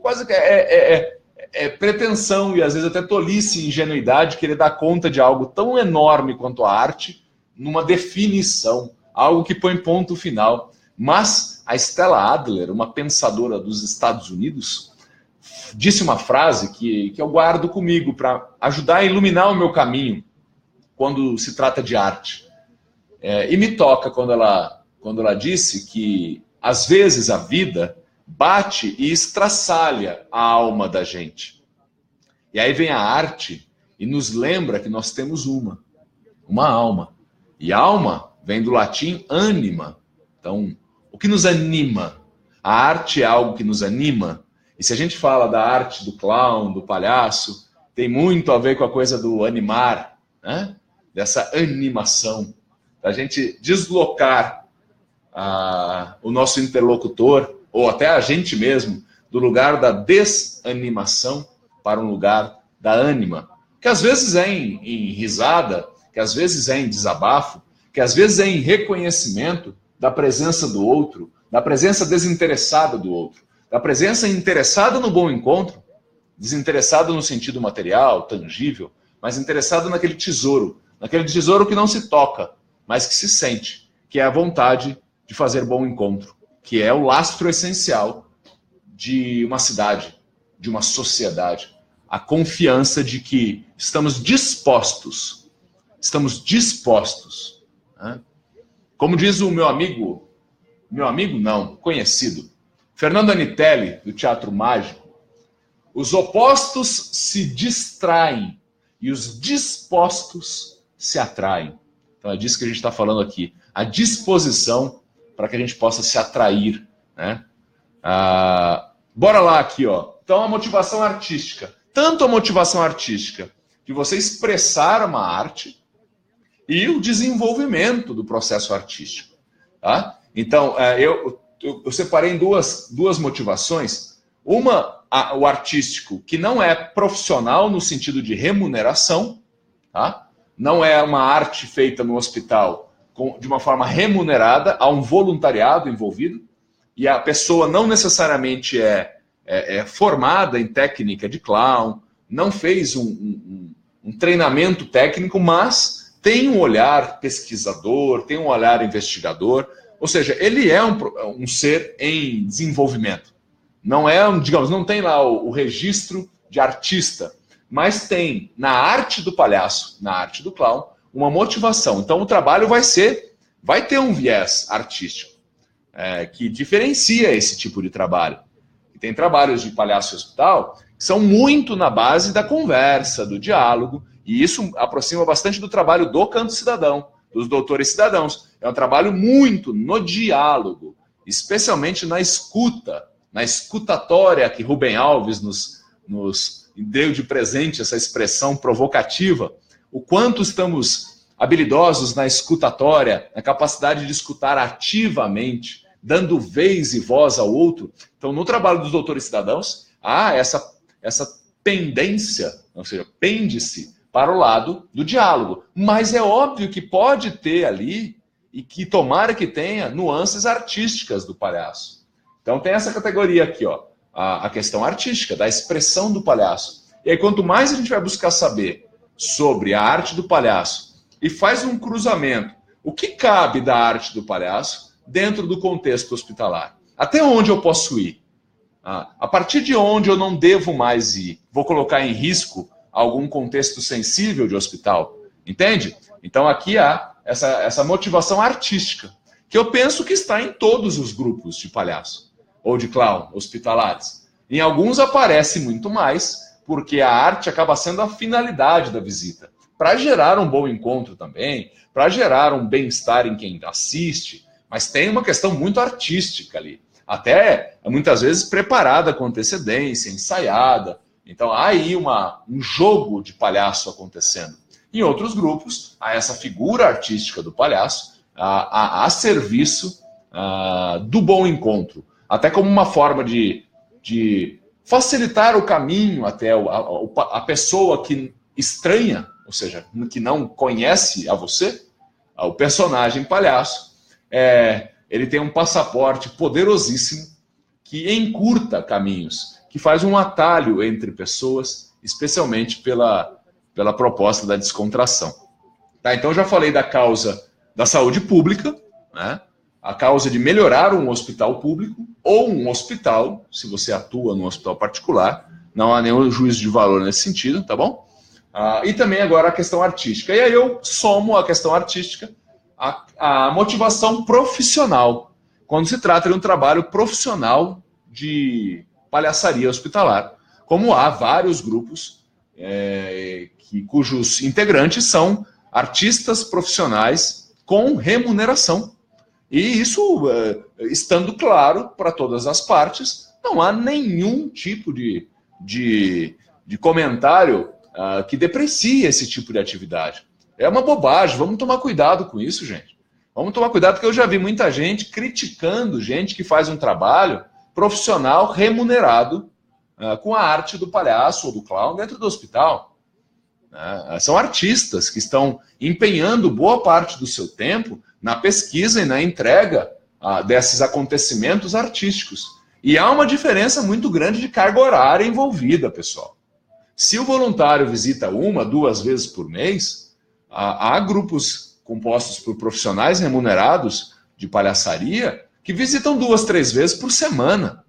Quase que é pretensão e às vezes até tolice e ingenuidade querer dar conta de algo tão enorme quanto a arte numa definição, algo que põe ponto final. Mas a Stella Adler, uma pensadora dos Estados Unidos, disse uma frase que eu guardo comigo para ajudar a iluminar o meu caminho quando se trata de arte. E me toca quando ela disse que, às vezes, a vida bate e estraçalha a alma da gente. E aí vem a arte e nos lembra que nós temos uma alma. E alma vem do latim anima. Então, o que nos anima? A arte é algo que nos anima. E se a gente fala da arte do clown, do palhaço, tem muito a ver com a coisa do animar, né? Dessa animação. Da gente deslocar o nosso interlocutor, ou até a gente mesmo, do lugar da desanimação para um lugar da ânima. Que às vezes é em risada, que às vezes é em desabafo, que às vezes é em reconhecimento da presença do outro, da presença desinteressada do outro, da presença interessada no bom encontro, desinteressado no sentido material, tangível, mas interessado naquele tesouro que não se toca, mas que se sente, que é a vontade de fazer bom encontro, que é o lastro essencial de uma cidade, de uma sociedade. A confiança de que estamos dispostos, né? Como diz o meu amigo não, conhecido, Fernando Anitelli, do Teatro Mágico, os opostos se distraem e os dispostos se atraem. Então é disso que a gente está falando aqui. A disposição para que a gente possa se atrair, né? Bora lá aqui, ó. Então a motivação artística. Tanto a motivação artística de você expressar uma arte e o desenvolvimento do processo artístico. Tá? Então, eu separei em duas motivações. Uma, o artístico, que não é profissional no sentido de remuneração, tá? Não é uma arte feita no hospital de uma forma remunerada, há um voluntariado envolvido, e a pessoa não necessariamente é formada em técnica de clown, não fez um treinamento técnico, mas tem um olhar pesquisador, tem um olhar investigador, ou seja, ele é um ser em desenvolvimento. Não é, digamos, não tem lá o registro de artista, mas tem na arte do palhaço, na arte do clown, uma motivação. Então o trabalho vai ter um viés artístico que diferencia esse tipo de trabalho. E tem trabalhos de palhaço e hospital que são muito na base da conversa, do diálogo, e isso aproxima bastante do trabalho do Canto Cidadão, dos Doutores Cidadãos. É um trabalho muito no diálogo, especialmente na escuta, na escutatória que Rubem Alves nos deu de presente, essa expressão provocativa. O quanto estamos habilidosos na escutatória, na capacidade de escutar ativamente, dando vez e voz ao outro. Então, no trabalho dos Doutores Cidadãos, há essa pendência, ou seja, pende-se para o lado do diálogo. Mas é óbvio que pode ter ali, e que tomara que tenha, nuances artísticas do palhaço. Então tem essa categoria aqui, ó, a questão artística, da expressão do palhaço. E aí quanto mais a gente vai buscar saber sobre a arte do palhaço e faz um cruzamento, o que cabe da arte do palhaço dentro do contexto hospitalar? Até onde eu posso ir? A partir de onde eu não devo mais ir? Vou colocar em risco algum contexto sensível de hospital? Entende? Então aqui há essa motivação artística, que eu penso que está em todos os grupos de palhaço ou de clown hospitalares. Em alguns aparece muito mais, porque a arte acaba sendo a finalidade da visita, para gerar um bom encontro também, para gerar um bem-estar em quem assiste, mas tem uma questão muito artística ali, até muitas vezes preparada com antecedência, ensaiada. Então há aí um jogo de palhaço acontecendo. Em outros grupos, há essa figura artística do palhaço a serviço do bom encontro, até como uma forma de facilitar o caminho até a pessoa que estranha, ou seja, que não conhece a você, o personagem palhaço, ele tem um passaporte poderosíssimo que encurta caminhos, que faz um atalho entre pessoas, especialmente pela proposta da descontração. Tá, então, já falei da causa da saúde pública, né? A causa de melhorar um hospital público ou um hospital, se você atua num hospital particular, não há nenhum juízo de valor nesse sentido, tá bom? E também agora a questão artística. E aí eu somo a questão artística a motivação profissional, quando se trata de um trabalho profissional de palhaçaria hospitalar, como há vários grupos cujos integrantes são artistas profissionais com remuneração. E isso, estando claro para todas as partes, não há nenhum tipo de comentário que deprecie esse tipo de atividade. É uma bobagem, vamos tomar cuidado com isso, gente. Vamos tomar cuidado, porque eu já vi muita gente criticando gente que faz um trabalho profissional remunerado com a arte do palhaço ou do clown dentro do hospital. São artistas que estão empenhando boa parte do seu tempo na pesquisa e na entrega desses acontecimentos artísticos. E há uma diferença muito grande de carga horária envolvida, pessoal. Se o voluntário visita 1, 2 vezes por mês, há grupos compostos por profissionais remunerados de palhaçaria que visitam 2, 3 vezes por semana.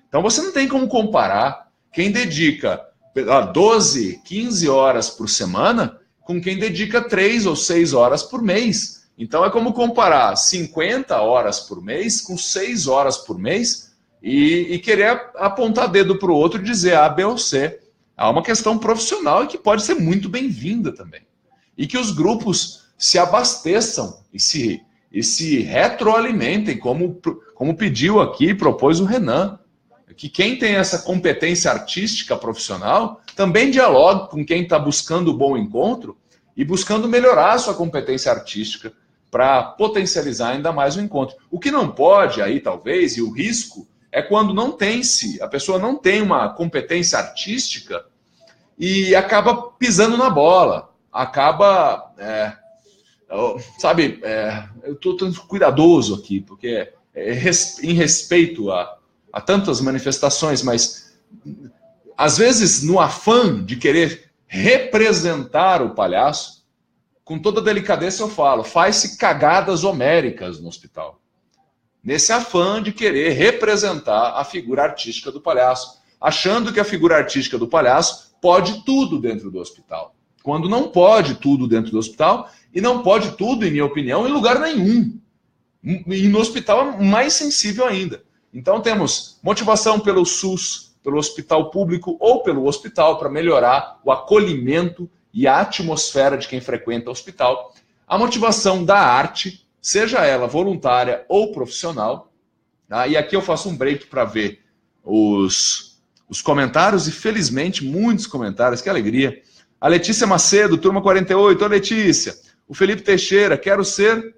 Então você não tem como comparar quem dedica 12, 15 horas por semana com quem dedica 3 ou 6 horas por mês. Então é como comparar 50 horas por mês com 6 horas por mês e querer apontar dedo para o outro e dizer A, B ou C. Há uma questão profissional e que pode ser muito bem-vinda também. E que os grupos se abasteçam e se retroalimentem, como pediu aqui, propôs o Renan. Que quem tem essa competência artística profissional também dialogue com quem está buscando o bom encontro e buscando melhorar a sua competência artística para potencializar ainda mais o encontro. O que não pode aí, talvez, e o risco, é quando a pessoa não tem uma competência artística e acaba pisando na bola, acaba, eu estou tanto cuidadoso aqui, porque em respeito a tantas manifestações, mas às vezes no afã de querer representar o palhaço, com toda delicadeza eu falo, faz-se cagadas homéricas no hospital. Nesse afã de querer representar a figura artística do palhaço, achando que a figura artística do palhaço pode tudo dentro do hospital. Quando não pode tudo dentro do hospital, e não pode tudo, em minha opinião, em lugar nenhum. E no hospital é mais sensível ainda. Então temos motivação pelo SUS, pelo hospital público ou pelo hospital para melhorar o acolhimento e a atmosfera de quem frequenta o hospital. A motivação da arte, seja ela voluntária ou profissional. E aqui eu faço um break para ver os comentários e felizmente muitos comentários, que alegria. A Letícia Macedo, turma 48, ô Letícia. O Felipe Teixeira, quero ser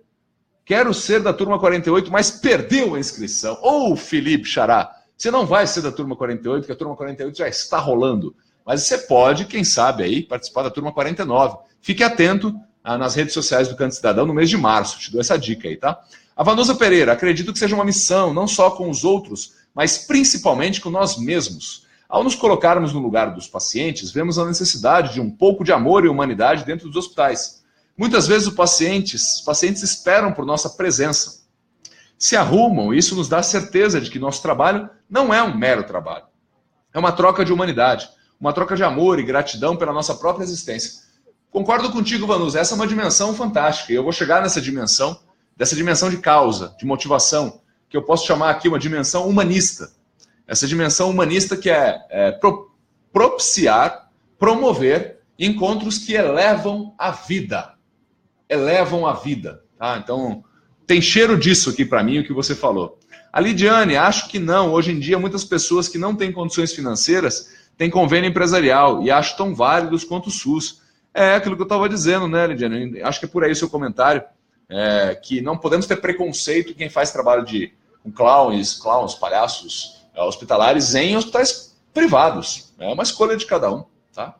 da turma 48, mas perdeu a inscrição. Ô, Felipe Xará, você não vai ser da turma 48, porque a turma 48 já está rolando. Mas você pode, quem sabe, aí participar da turma 49. Fique atento nas redes sociais do Canto Cidadão no mês de março. Te dou essa dica aí, tá? A Vanusa Pereira, acredito que seja uma missão, não só com os outros, mas principalmente com nós mesmos. Ao nos colocarmos no lugar dos pacientes, vemos a necessidade de um pouco de amor e humanidade dentro dos hospitais. Muitas vezes os pacientes esperam por nossa presença. Se arrumam, e isso nos dá certeza de que nosso trabalho não é um mero trabalho. É uma troca de humanidade, uma troca de amor e gratidão pela nossa própria existência. Concordo contigo, Vanusa, essa é uma dimensão fantástica, e eu vou chegar dessa dimensão de causa, de motivação, que eu posso chamar aqui uma dimensão humanista. Essa dimensão humanista que é propiciar, promover encontros que elevam a vida. Elevam a vida. Tá? Então, tem cheiro disso aqui para mim, o que você falou. A Lidiane, acho que não. Hoje em dia, muitas pessoas que não têm condições financeiras têm convênio empresarial e acho tão válidos quanto o SUS. É aquilo que eu estava dizendo, né, Lidiane? Acho que é por aí o seu comentário, que não podemos ter preconceito quem faz trabalho com clowns, palhaços hospitalares em hospitais privados. É uma escolha de cada um. Tá?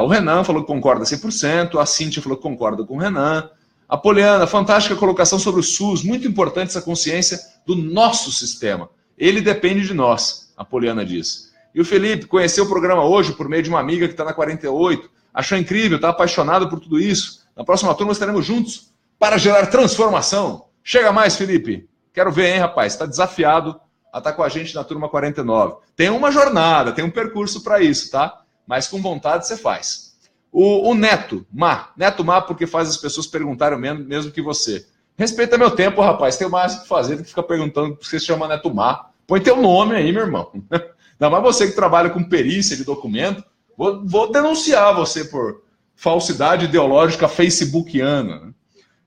O Renan falou que concorda 100%, a Cíntia falou que concorda com o Renan. A Poliana, fantástica colocação sobre o SUS, muito importante essa consciência do nosso sistema. Ele depende de nós, a Poliana diz. E o Felipe conheceu o programa hoje por meio de uma amiga que está na 48, achou incrível, está apaixonado por tudo isso. Na próxima turma estaremos juntos para gerar transformação. Chega mais, Felipe. Quero ver, hein, rapaz? Está desafiado a estar com a gente na turma 49. Tem uma jornada, tem um percurso para isso, tá? Mas com vontade você faz. O Neto Má, porque faz as pessoas perguntarem mesmo que você. Respeita meu tempo, rapaz, tem mais o que fazer do que ficar perguntando por que você se chama Neto Má. Põe teu nome aí, meu irmão. Ainda mais você que trabalha com perícia de documento, vou denunciar você por falsidade ideológica facebookiana.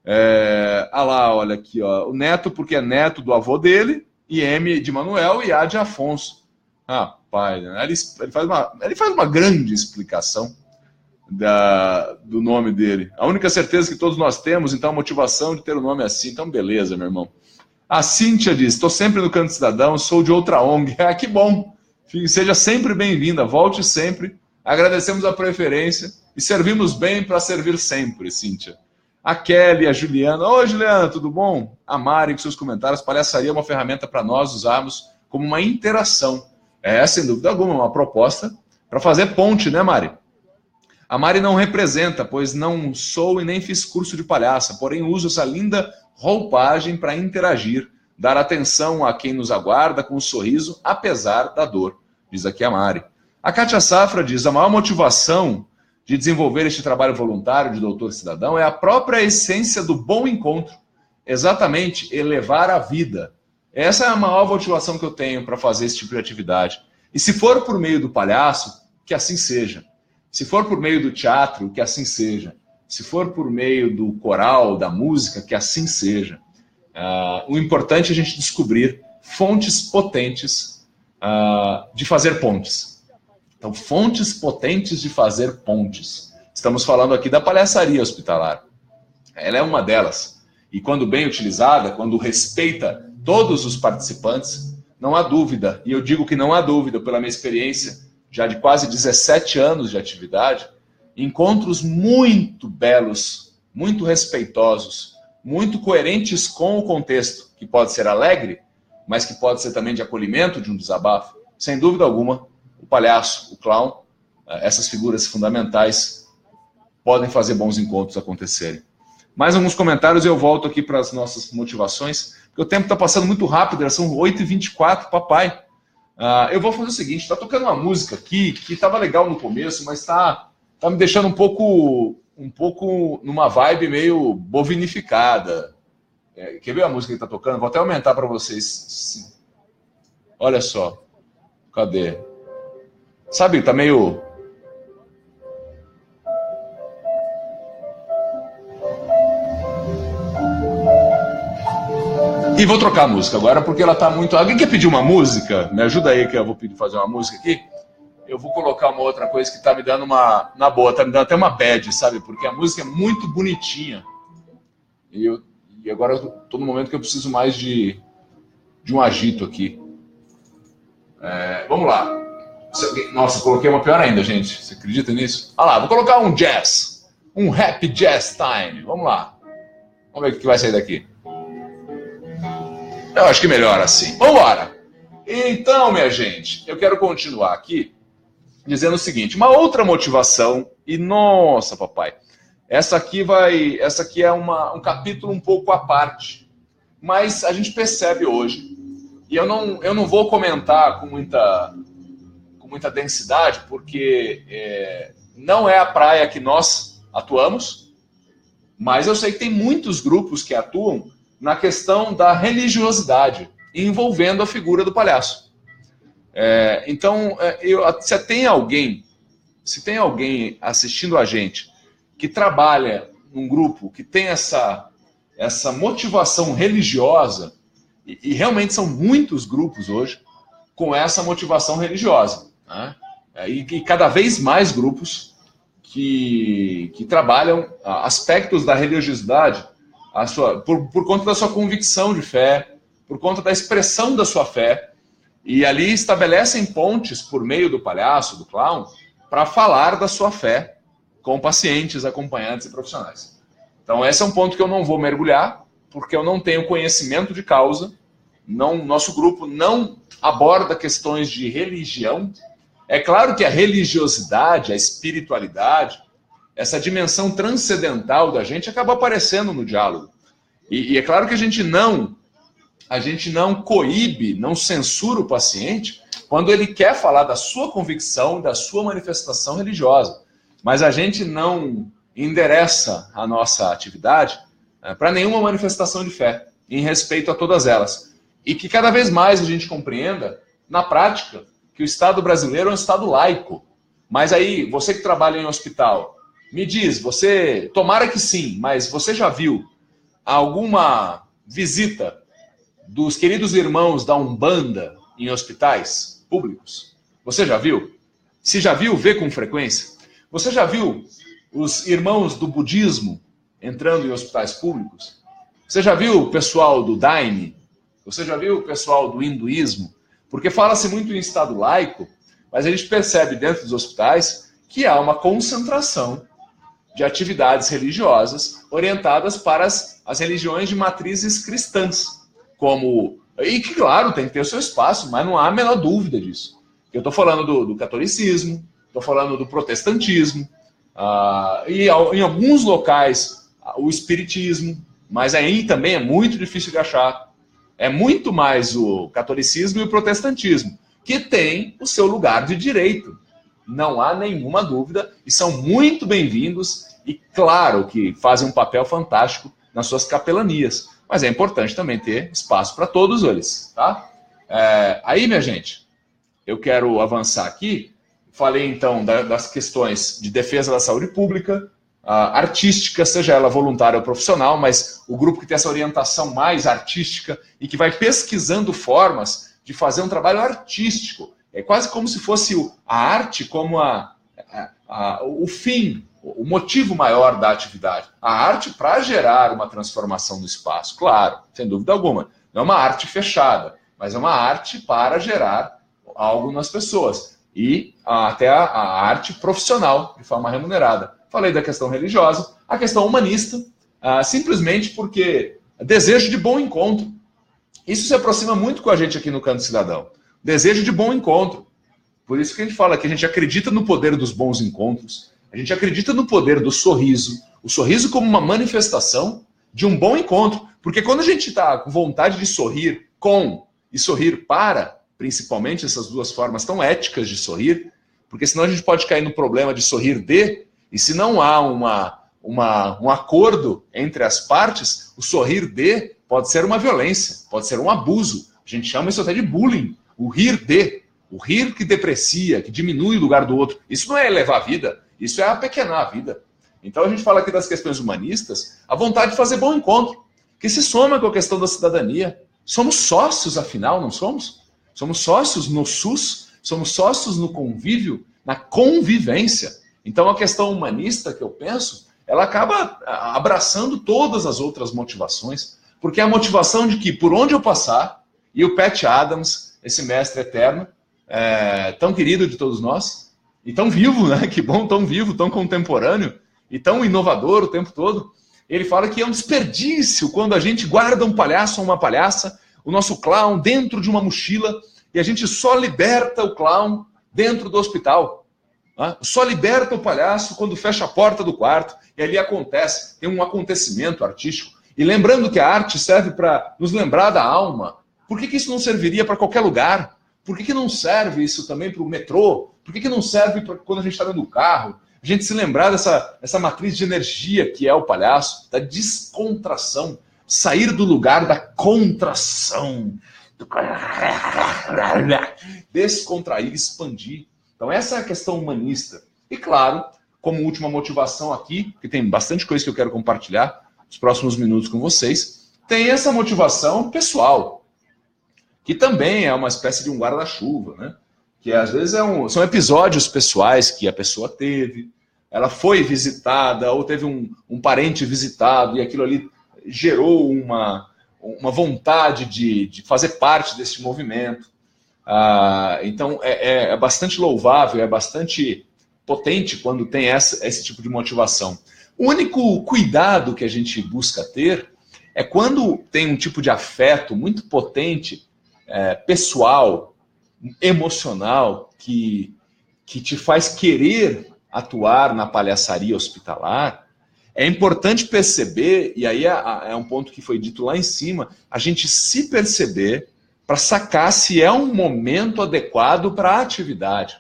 Lá, olha aqui, ó, o Neto porque é neto do avô dele, e M de Manuel e A de Afonso. Rapaz, ele faz uma grande explicação do nome dele. A única certeza que todos nós temos, então, a motivação de ter o nome assim. Então, beleza, meu irmão. A Cíntia diz, estou sempre no Canto Cidadão, sou de outra ONG. Que bom. Seja sempre bem-vinda, volte sempre. Agradecemos a preferência e servimos bem para servir sempre, Cíntia. A Kelly, a Juliana. Oi, Juliana, tudo bom? A Mari, com seus comentários. Palhaçaria é uma ferramenta para nós usarmos como uma interação. Sem dúvida alguma, uma proposta para fazer ponte, né, Mari? A Mari não representa, pois não sou e nem fiz curso de palhaça, porém uso essa linda roupagem para interagir, dar atenção a quem nos aguarda com um sorriso, apesar da dor, diz aqui a Mari. A Kátia Safra diz, a maior motivação de desenvolver este trabalho voluntário de Doutor Cidadão é a própria essência do bom encontro, exatamente, elevar a vida. Essa é a maior motivação que eu tenho para fazer esse tipo de atividade. E se for por meio do palhaço, que assim seja. Se for por meio do teatro, que assim seja. Se for por meio do coral, da música, que assim seja. O importante é a gente descobrir fontes potentes de fazer pontes. Então, fontes potentes de fazer pontes. Estamos falando aqui da palhaçaria hospitalar. Ela é uma delas. E quando bem utilizada, quando respeita todos os participantes, não há dúvida. E eu digo que não há dúvida, pela minha experiência, já de quase 17 anos de atividade, encontros muito belos, muito respeitosos, muito coerentes com o contexto, que pode ser alegre, mas que pode ser também de acolhimento, de um desabafo. Sem dúvida alguma, o palhaço, o clown, essas figuras fundamentais podem fazer bons encontros acontecerem. Mais alguns comentários e eu volto aqui para as nossas motivações, porque o tempo está passando muito rápido, são 8h24, papai. Eu vou fazer o seguinte, está tocando uma música aqui que estava legal no começo, mas está me deixando um pouco numa vibe meio bovinificada. Quer ver a música que está tocando? Vou até aumentar para vocês. Sim. Olha só. Cadê? Sabe, tá meio... E vou trocar a música agora, porque ela tá muito... Alguém quer pedir uma música? Me ajuda aí que eu vou fazer uma música aqui. Eu vou colocar uma outra coisa que tá me dando uma... Na boa, tá me dando até uma bad, sabe? Porque a música é muito bonitinha. E agora eu tô no momento que eu preciso mais de um agito aqui. Vamos lá. Nossa, coloquei uma pior ainda, gente. Você acredita nisso? Olha lá, vou colocar um jazz. Um happy jazz time. Vamos lá. Vamos ver o que vai sair daqui. Eu acho que melhor assim. Vamos embora. Então, minha gente, eu quero continuar aqui dizendo o seguinte. Uma outra motivação. E, nossa, papai. Essa aqui é um capítulo um pouco à parte. Mas a gente percebe hoje. E eu não vou comentar com muita densidade, porque não é a praia que nós atuamos, mas eu sei que tem muitos grupos que atuam na questão da religiosidade, envolvendo a figura do palhaço. Então, se tem alguém assistindo a gente que trabalha num grupo que tem essa motivação religiosa, e realmente são muitos grupos hoje com essa motivação religiosa, né? E cada vez mais grupos que trabalham aspectos da religiosidade por conta da sua convicção de fé, por conta da expressão da sua fé, e ali estabelecem pontes por meio do palhaço, do clown, para falar da sua fé com pacientes, acompanhantes e profissionais. Então esse é um ponto que eu não vou mergulhar, porque eu não tenho conhecimento de causa, nosso grupo não aborda questões de religião. É claro que a religiosidade, a espiritualidade, essa dimensão transcendental da gente acaba aparecendo no diálogo. E é claro que a gente não coíbe, não censura o paciente quando ele quer falar da sua convicção, da sua manifestação religiosa. Mas a gente não endereça a nossa atividade para nenhuma manifestação de fé, em respeito a todas elas. E que cada vez mais a gente compreenda, na prática, que o Estado brasileiro é um Estado laico. Mas aí, você que trabalha em hospital, me diz, tomara que sim, mas você já viu alguma visita dos queridos irmãos da Umbanda em hospitais públicos? Você já viu? Se já viu, vê com frequência. Você já viu os irmãos do budismo entrando em hospitais públicos? Você já viu o pessoal do Daime? Você já viu o pessoal do hinduísmo? Porque fala-se muito em Estado laico, mas a gente percebe dentro dos hospitais que há uma concentração de atividades religiosas orientadas para as religiões de matrizes cristãs. E que, claro, tem que ter o seu espaço, mas não há a menor dúvida disso. Eu estou falando do catolicismo, estou falando do protestantismo, e em alguns locais o espiritismo, mas aí também é muito difícil de achar. É muito mais o catolicismo e o protestantismo, que tem o seu lugar de direito. Não há nenhuma dúvida, e são muito bem-vindos, e claro que fazem um papel fantástico nas suas capelanias. Mas é importante também ter espaço para todos eles, tá? Aí, minha gente, eu quero avançar aqui. Falei, então, das questões de defesa da saúde pública, artística, seja ela voluntária ou profissional, mas o grupo que tem essa orientação mais artística e que vai pesquisando formas de fazer um trabalho artístico. É quase como se fosse a arte como o fim, o motivo maior da atividade. A arte para gerar uma transformação do espaço, claro, sem dúvida alguma. Não é uma arte fechada, mas é uma arte para gerar algo nas pessoas. E até a arte profissional, de forma remunerada. Falei da questão religiosa, a questão humanista, simplesmente porque desejo de bom encontro. Isso se aproxima muito com a gente aqui no Canto Cidadão. Desejo de bom encontro. Por isso que a gente fala que a gente acredita no poder dos bons encontros, a gente acredita no poder do sorriso, o sorriso como uma manifestação de um bom encontro. Porque quando a gente está com vontade de sorrir com e sorrir para, principalmente essas duas formas tão éticas de sorrir, porque senão a gente pode cair no problema de sorrir de, e se não há um acordo entre as partes, o sorrir de pode ser uma violência, pode ser um abuso. A gente chama isso até de bullying. O rir de, o rir que deprecia, que diminui o lugar do outro. Isso não é elevar a vida, isso é apequenar a vida. Então a gente fala aqui das questões humanistas, a vontade de fazer bom encontro, que se soma com a questão da cidadania. Somos sócios, afinal, não somos? Somos sócios no SUS, somos sócios no convívio, na convivência. Então, a questão humanista que eu penso, ela acaba abraçando todas as outras motivações, porque é a motivação de que, por onde eu passar, e o Pat Adams, esse mestre eterno, tão querido de todos nós, e tão vivo, né? Que bom, tão vivo, tão contemporâneo, e tão inovador o tempo todo, ele fala que é um desperdício quando a gente guarda um palhaço ou uma palhaça, o nosso clown dentro de uma mochila, e a gente só liberta o clown dentro do hospital. Só liberta o palhaço quando fecha a porta do quarto e ali tem um acontecimento artístico. E lembrando que a arte serve para nos lembrar da alma. Por que isso não serviria para qualquer lugar? Por que não serve isso também para o metrô? Por que não serve para quando a gente está dentro do carro? A gente se lembrar dessa matriz de energia que é o palhaço, da descontração, sair do lugar da contração, descontrair, expandir. Então essa é a questão humanista. E claro, como última motivação aqui, que tem bastante coisa que eu quero compartilhar nos próximos minutos com vocês, tem essa motivação pessoal, que também é uma espécie de um guarda-chuva, né? Que às vezes são episódios pessoais que a pessoa teve, ela foi visitada, ou teve um parente visitado, e aquilo ali gerou uma vontade de fazer parte desse movimento. Então, é bastante louvável, é bastante potente quando tem esse tipo de motivação. O único cuidado que a gente busca ter é quando tem um tipo de afeto muito potente, pessoal, emocional, que te faz querer atuar na palhaçaria hospitalar. É importante perceber, e aí é um ponto que foi dito lá em cima, a gente se perceber para sacar se é um momento adequado para a atividade.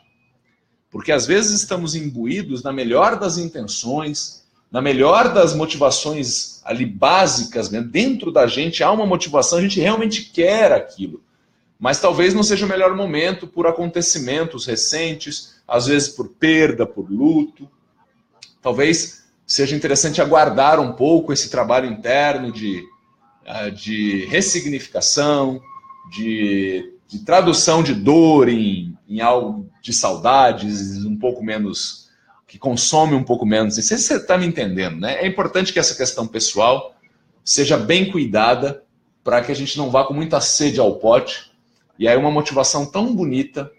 Porque às vezes estamos imbuídos na melhor das intenções, na melhor das motivações ali básicas, né? Dentro da gente há uma motivação, a gente realmente quer aquilo. Mas talvez não seja o melhor momento por acontecimentos recentes, às vezes por perda, por luto. Talvez seja interessante aguardar um pouco esse trabalho interno de ressignificação, de tradução de dor em algo de saudades, um pouco menos, que consome um pouco menos. Não sei se você está me entendendo, né? É importante que essa questão pessoal seja bem cuidada para que a gente não vá com muita sede ao pote. E aí uma motivação tão bonita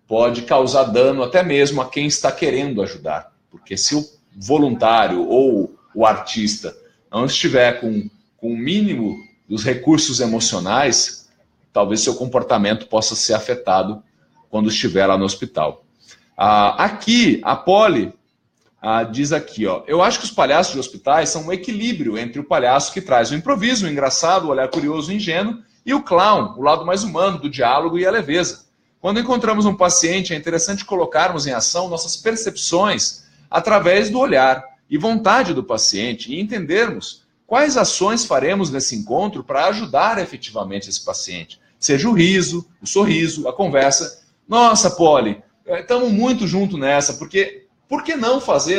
pode causar dano até mesmo a quem está querendo ajudar. Porque se o voluntário ou o artista não estiver com o mínimo dos recursos emocionais, talvez seu comportamento possa ser afetado quando estiver lá no hospital. Aqui, a Polly diz aqui, ó, eu acho que os palhaços de hospitais são um equilíbrio entre o palhaço que traz o improviso, o engraçado, o olhar curioso, o ingênuo, e o clown, o lado mais humano do diálogo e a leveza. Quando encontramos um paciente, é interessante colocarmos em ação nossas percepções através do olhar e vontade do paciente e entendermos quais ações faremos nesse encontro para ajudar efetivamente esse paciente. Seja o riso, o sorriso, a conversa. Nossa, Polly, estamos muito juntos nessa, porque por que não fazer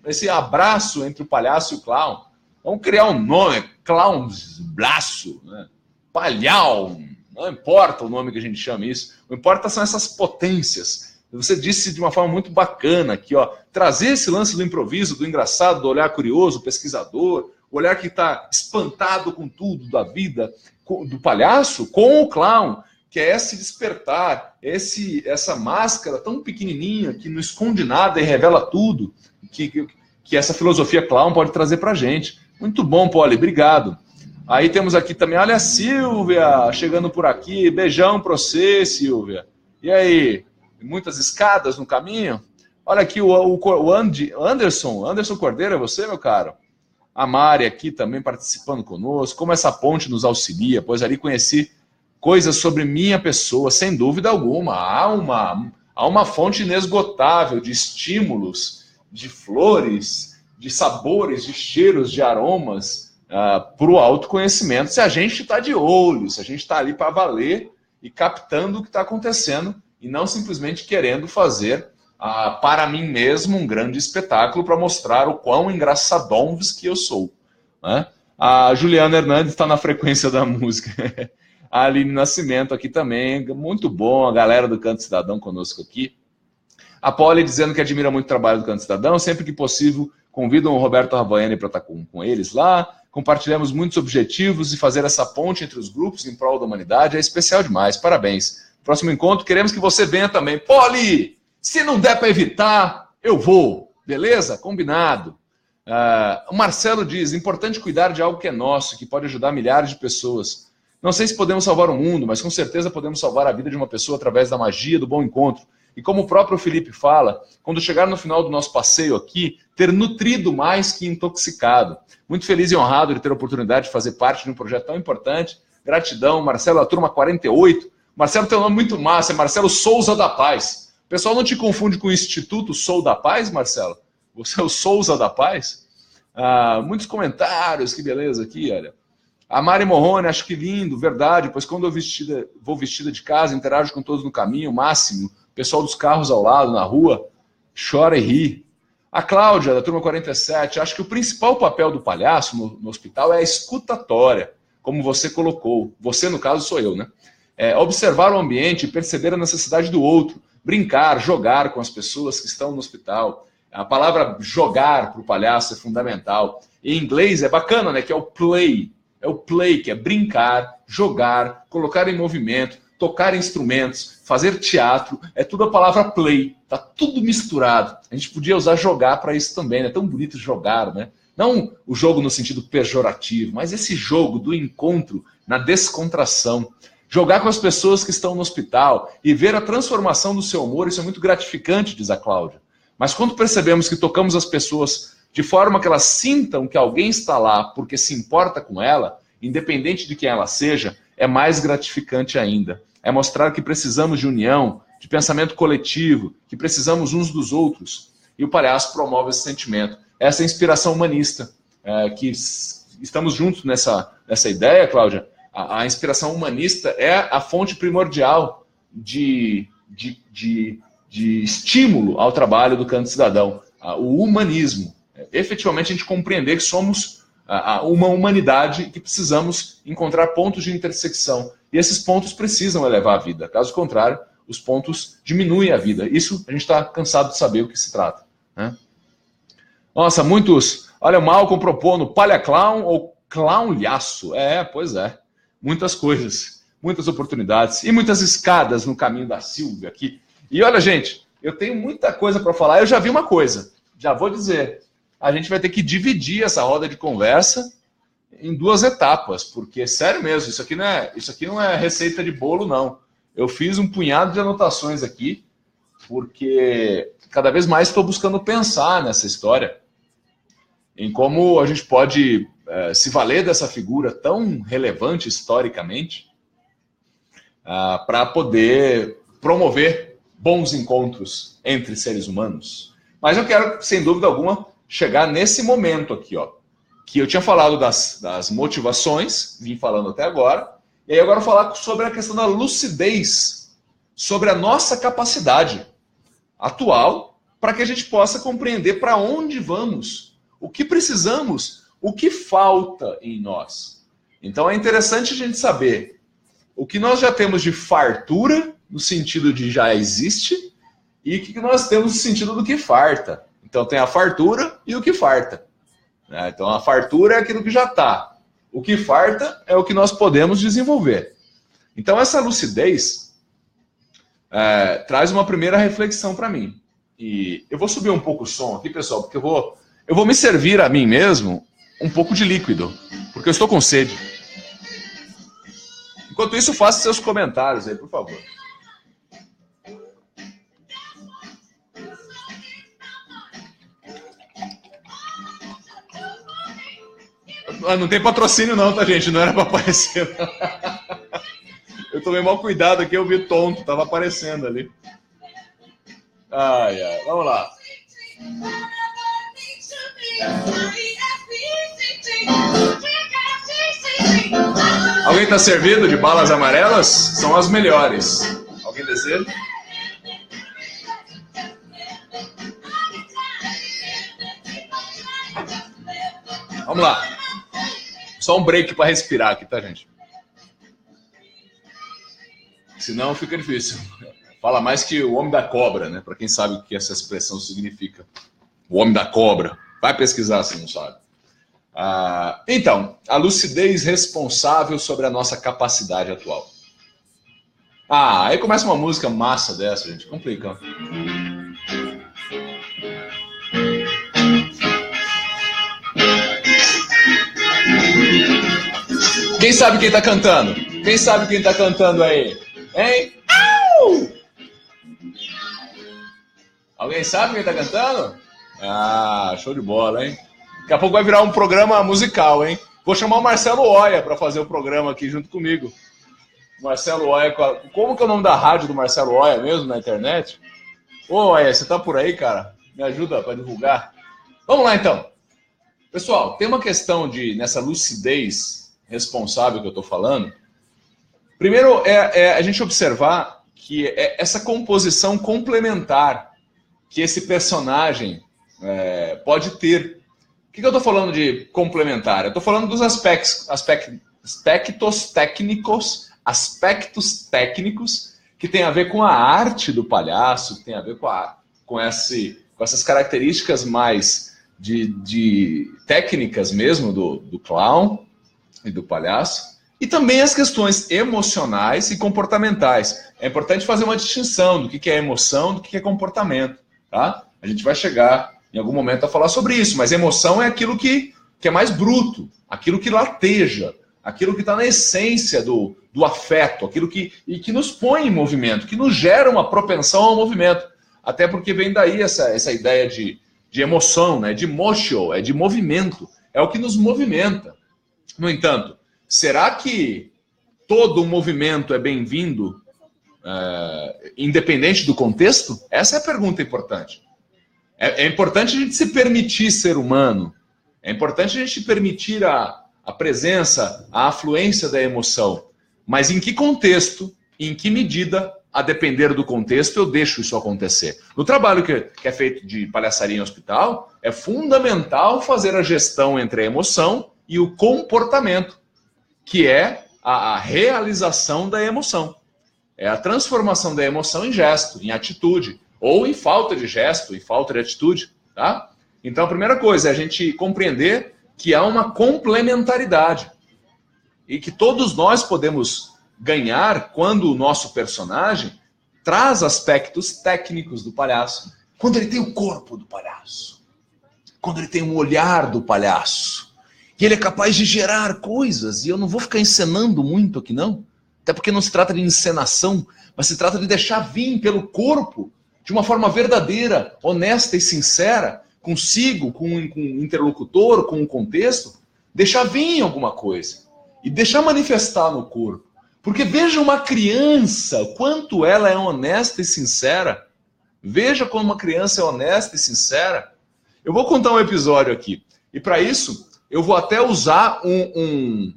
esse abraço entre o palhaço e o clown? Vamos criar um nome, clownbraço, né? Palhau, não importa o nome que a gente chama isso, o que importa são essas potências. Você disse de uma forma muito bacana aqui, ó, trazer esse lance do improviso, do engraçado, do olhar curioso, pesquisador, o olhar que está espantado com tudo da vida, do palhaço, com o clown, que é esse despertar, essa máscara tão pequenininha que não esconde nada e revela tudo, que essa filosofia clown pode trazer para a gente. Muito bom, Polly, obrigado. Aí temos aqui também, olha a Silvia chegando por aqui, beijão para você, Silvia. E aí, muitas escadas no caminho? Olha aqui o Anderson Cordeiro, é você, meu caro? A Mari aqui também participando conosco, como essa ponte nos auxilia, pois ali conheci coisas sobre minha pessoa, sem dúvida alguma. Há uma fonte inesgotável de estímulos, de flores, de sabores, de cheiros, de aromas, para o autoconhecimento, se a gente está de olho, se a gente está ali para valer e captando o que está acontecendo e não simplesmente querendo fazer para mim mesmo um grande espetáculo para mostrar o quão engraçadões que eu sou. Né? A Juliana Hernandes está na frequência da música. A Aline Nascimento aqui também, muito bom, a galera do Canto Cidadão conosco aqui. A Polly dizendo que admira muito o trabalho do Canto Cidadão, sempre que possível convidam o Roberto Ravaiani para estar com eles lá. Compartilhamos muitos objetivos e fazer essa ponte entre os grupos em prol da humanidade é especial demais. Parabéns. Próximo encontro, queremos que você venha também. Polly, se não der para evitar, eu vou. Beleza? Combinado. O Marcelo diz, importante cuidar de algo que é nosso, que pode ajudar milhares de pessoas. Não sei se podemos salvar o mundo, mas com certeza podemos salvar a vida de uma pessoa através da magia do bom encontro. E como o próprio Felipe fala, quando chegar no final do nosso passeio aqui, ter nutrido mais que intoxicado. Muito feliz e honrado de ter a oportunidade de fazer parte de um projeto tão importante. Gratidão, Marcelo, a turma 48. Marcelo tem um nome muito massa, é Marcelo Souza da Paz. O pessoal não te confunde com o Instituto Sou da Paz, Marcelo? Você é o Souza da Paz? Muitos comentários, que beleza aqui, olha. A Mari Morrone, acho que lindo, verdade, pois quando eu vou vestida de casa, interajo com todos no caminho, máximo. Pessoal dos carros ao lado, na rua, chora e ri. A Cláudia, da turma 47, acho que o principal papel do palhaço no hospital é a escutatória, como você colocou. Você, no caso, sou eu, né? Observar o ambiente e perceber a necessidade do outro. Brincar, jogar com as pessoas que estão no hospital. A palavra jogar para o palhaço é fundamental. Em inglês é bacana, né? Que é o play. É o play, que é brincar, jogar, colocar em movimento, tocar instrumentos, fazer teatro. É tudo a palavra play. Tá tudo misturado. A gente podia usar jogar para isso também, né? É tão bonito jogar, né? Não o jogo no sentido pejorativo, mas esse jogo do encontro na descontração. Jogar com as pessoas que estão no hospital e ver a transformação do seu humor, isso é muito gratificante, diz a Cláudia. Mas quando percebemos que tocamos as pessoas de forma que elas sintam que alguém está lá porque se importa com ela, independente de quem ela seja, é mais gratificante ainda. É mostrar que precisamos de união, de pensamento coletivo, que precisamos uns dos outros. E o palhaço promove esse sentimento. Essa inspiração humanista, que estamos juntos nessa ideia, Cláudia. A inspiração humanista é a fonte primordial de estímulo ao trabalho do Canto Cidadão. O humanismo. Efetivamente, a gente compreender que somos uma humanidade que precisamos encontrar pontos de intersecção. E esses pontos precisam elevar a vida. Caso contrário, os pontos diminuem a vida. Isso a gente está cansado de saber o que se trata, né? Nossa, muitos... Olha, o Malcolm propondo palha clown ou clownlhaço. Pois é. Muitas coisas, muitas oportunidades e muitas escadas no caminho da Silvia aqui. E olha, gente, eu tenho muita coisa para falar. Eu já vi uma coisa, já vou dizer. A gente vai ter que dividir essa roda de conversa em 2 etapas, porque, sério mesmo, isso aqui não é receita de bolo, não. Eu fiz um punhado de anotações aqui, porque cada vez mais estou buscando pensar nessa história, em como a gente pode se valer dessa figura tão relevante historicamente para poder promover bons encontros entre seres humanos. Mas eu quero, sem dúvida alguma, chegar nesse momento aqui, ó, que eu tinha falado das motivações, vim falando até agora, e aí agora eu vou falar sobre a questão da lucidez, sobre a nossa capacidade atual, para que a gente possa compreender para onde vamos, o que precisamos, o que falta em nós. Então é interessante a gente saber o que nós já temos de fartura, no sentido de já existe, e o que nós temos no sentido do que farta. Então tem a fartura e o que farta. Então a fartura é aquilo que já está. O que farta é o que nós podemos desenvolver. Então essa lucidez traz uma primeira reflexão para mim. E eu vou subir um pouco o som aqui, pessoal, porque eu vou me servir a mim mesmo um pouco de líquido, porque eu estou com sede. Enquanto isso, faça seus comentários aí, por favor. Não tem patrocínio não, tá, gente? Não era para aparecer. Eu tomei mal cuidado aqui, eu vi tonto, tava aparecendo ali. Ai, vamos lá. Alguém está servido de balas amarelas? São as melhores. Alguém deseja? Vamos lá. Só um break para respirar aqui, tá, gente? Senão fica difícil. Fala mais que o homem da cobra, né? Para quem sabe o que essa expressão significa. O homem da cobra. Vai pesquisar se não sabe. Então, a lucidez responsável sobre a nossa capacidade atual. Aí começa uma música massa dessa, gente. Complica. Quem sabe quem tá cantando? Quem sabe quem tá cantando aí? Hein? Au! Alguém sabe quem tá cantando? Show de bola, hein? Daqui a pouco vai virar um programa musical, hein? Vou chamar o Marcelo Oia para fazer o programa aqui junto comigo. Marcelo Oia, como que é o nome da rádio do Marcelo Oia mesmo na internet? Ô, Oia, você tá por aí, cara? Me ajuda para divulgar. Vamos lá, então. Pessoal, tem uma questão nessa lucidez responsável que eu tô falando. Primeiro, a gente observar que essa composição complementar que esse personagem pode ter. O que eu estou falando de complementar? Eu estou falando dos aspectos técnicos que tem a ver com a arte do palhaço, que tem a ver com essas características mais de técnicas mesmo do clown. e do palhaço, e também as questões emocionais e comportamentais. É importante fazer uma distinção do que é emoção, do que é comportamento, tá? A gente vai chegar em algum momento a falar sobre isso, mas emoção é aquilo que é mais bruto, aquilo que lateja, aquilo que está na essência do afeto, aquilo que nos põe em movimento, que nos gera uma propensão ao movimento. Até porque vem daí essa ideia de emoção, né? De motion, é de movimento, é o que nos movimenta. No entanto, será que todo movimento é bem-vindo, independente do contexto? Essa é a pergunta importante. É importante a gente se permitir ser humano, é importante a gente permitir a presença, a afluência da emoção. Mas em que contexto, em que medida, a depender do contexto, eu deixo isso acontecer? No trabalho que é feito de palhaçaria em hospital, é fundamental fazer a gestão entre a emoção e o comportamento, que é a realização da emoção. É a transformação da emoção em gesto, em atitude, ou em falta de gesto, em falta de atitude, tá? Então, a primeira coisa é a gente compreender que há uma complementaridade e que todos nós podemos ganhar quando o nosso personagem traz aspectos técnicos do palhaço. Quando ele tem o corpo do palhaço, quando ele tem o olhar do palhaço, e ele é capaz de gerar coisas, e eu não vou ficar encenando muito aqui não, até porque não se trata de encenação, mas se trata de deixar vir pelo corpo de uma forma verdadeira, honesta e sincera, consigo, com o interlocutor, com o contexto, deixar vir alguma coisa e deixar manifestar no corpo. Porque veja uma criança, quanto ela é honesta e sincera. Veja como uma criança é honesta e sincera. Eu vou contar um episódio aqui. E para isso, eu vou até usar um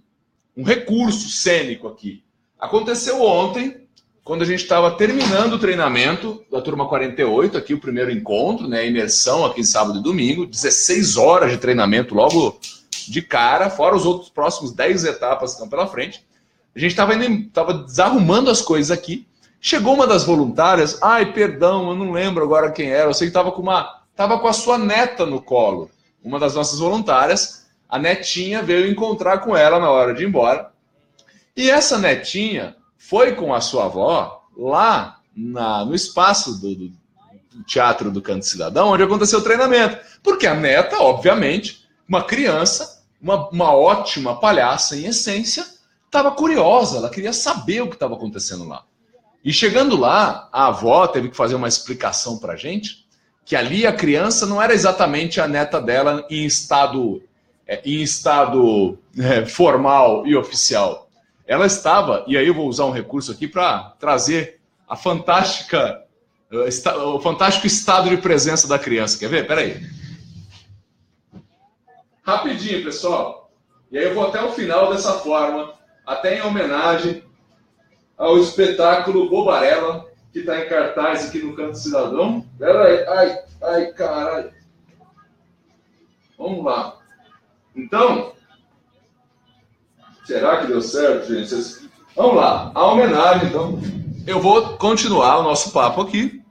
recurso cênico aqui. Aconteceu ontem, quando a gente estava terminando o treinamento da turma 48, aqui o primeiro encontro, né, a imersão aqui sábado e domingo, 16 horas de treinamento logo de cara, fora os outros próximos 10 etapas que estão pela frente. A gente estava desarrumando as coisas aqui. Chegou uma das voluntárias, ai, perdão, eu não lembro agora quem era, eu sei que estava com a sua neta no colo. Uma das nossas voluntárias, a netinha veio encontrar com ela na hora de ir embora. E essa netinha foi com a sua avó lá no espaço do Teatro do Canto Cidadão, onde aconteceu o treinamento. Porque a neta, obviamente, uma criança, uma ótima palhaça em essência, estava curiosa, ela queria saber o que estava acontecendo lá. E chegando lá, a avó teve que fazer uma explicação para a gente, que ali a criança não era exatamente a neta dela em estado formal e oficial. Ela estava, e aí eu vou usar um recurso aqui para trazer o fantástico estado de presença da criança. Quer ver? Espera aí. Rapidinho, pessoal. E aí eu vou até o final dessa forma, até em homenagem ao espetáculo Bobarella, que está em cartaz aqui no Canto Cidadão. Espera aí. Ai, caralho. Vamos lá. Então... será que deu certo, gente? Vamos lá, a homenagem, então. Eu vou continuar o nosso papo aqui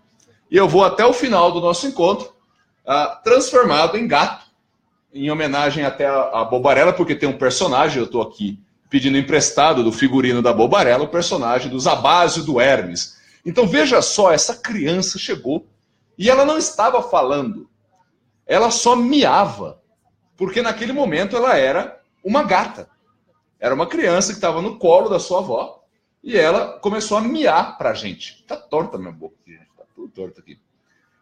e eu vou até o final do nosso encontro transformado em gato, em homenagem até a Bobarella, porque tem um personagem, eu estou aqui pedindo emprestado do figurino da Bobarella, o personagem do Zabásio do Hermes. Então veja só, essa criança chegou e ela não estava falando, ela só miava, porque naquele momento ela era uma gata. Era uma criança que estava no colo da sua avó e ela começou a miar pra gente. Tá torta minha boca aqui, gente. Tá tudo torto aqui.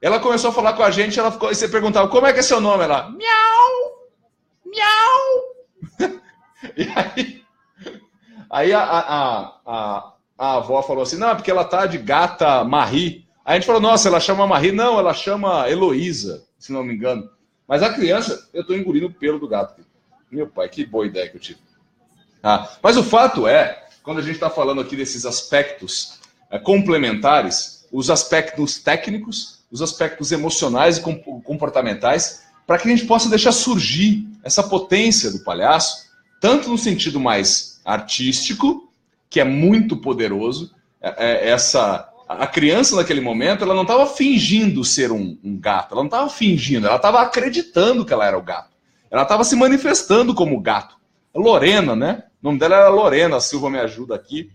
Ela começou a falar com a gente, e você perguntava, como é que é seu nome? Ela, miau, miau. E aí a avó falou assim, não, porque ela tá de gata Marie. Aí a gente falou, nossa, ela chama Marie? Não, ela chama Heloísa, se não me engano. Mas a criança, eu tô engolindo o pelo do gato. Meu pai, que boa ideia que eu tive. Mas o fato é, quando a gente está falando aqui desses aspectos complementares, os aspectos técnicos, os aspectos emocionais e comportamentais, para que a gente possa deixar surgir essa potência do palhaço, tanto no sentido mais artístico, que é muito poderoso, a criança naquele momento, ela não estava fingindo ser um gato, ela não estava fingindo, ela estava acreditando que ela era o gato, ela estava se manifestando como gato. Lorena, né? O nome dela era Lorena, a Silva me ajuda aqui.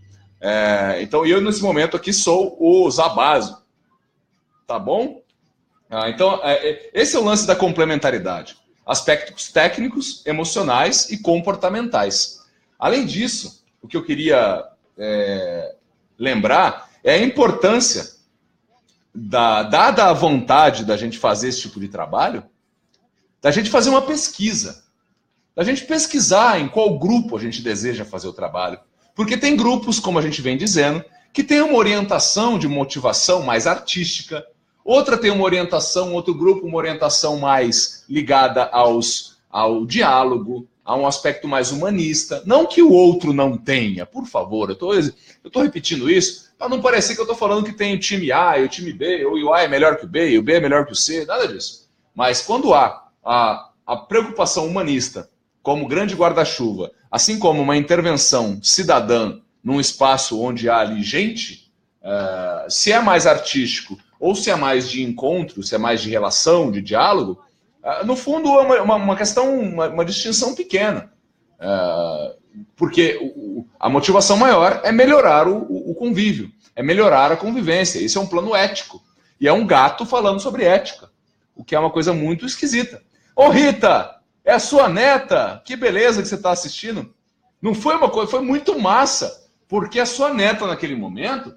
Então, eu, nesse momento aqui, sou o Zabazo. Tá bom? Então, esse é o lance da complementaridade. Aspectos técnicos, emocionais e comportamentais. Além disso, o que eu queria lembrar é a importância, dada a vontade da gente fazer esse tipo de trabalho, da gente fazer uma pesquisa. Da gente pesquisar em qual grupo a gente deseja fazer o trabalho. Porque tem grupos, como a gente vem dizendo, que tem uma orientação de motivação mais artística, outra tem uma orientação, outro grupo, uma orientação mais ligada ao diálogo, a um aspecto mais humanista. Não que o outro não tenha, por favor, eu estou repetindo isso para não parecer que eu estou falando que tem o time A e o time B, ou o A é melhor que o B, e o B é melhor que o C, nada disso. Mas quando há a preocupação humanista como grande guarda-chuva, assim como uma intervenção cidadã num espaço onde há ali gente, se é mais artístico ou se é mais de encontro, se é mais de relação, de diálogo, no fundo é uma questão, uma distinção pequena. Porque a motivação maior é melhorar o convívio, é melhorar a convivência. Isso é um plano ético. E é um gato falando sobre ética, o que é uma coisa muito esquisita. Ô Rita, é a sua neta? Que beleza que você está assistindo. Não foi uma coisa, foi muito massa, porque a sua neta naquele momento,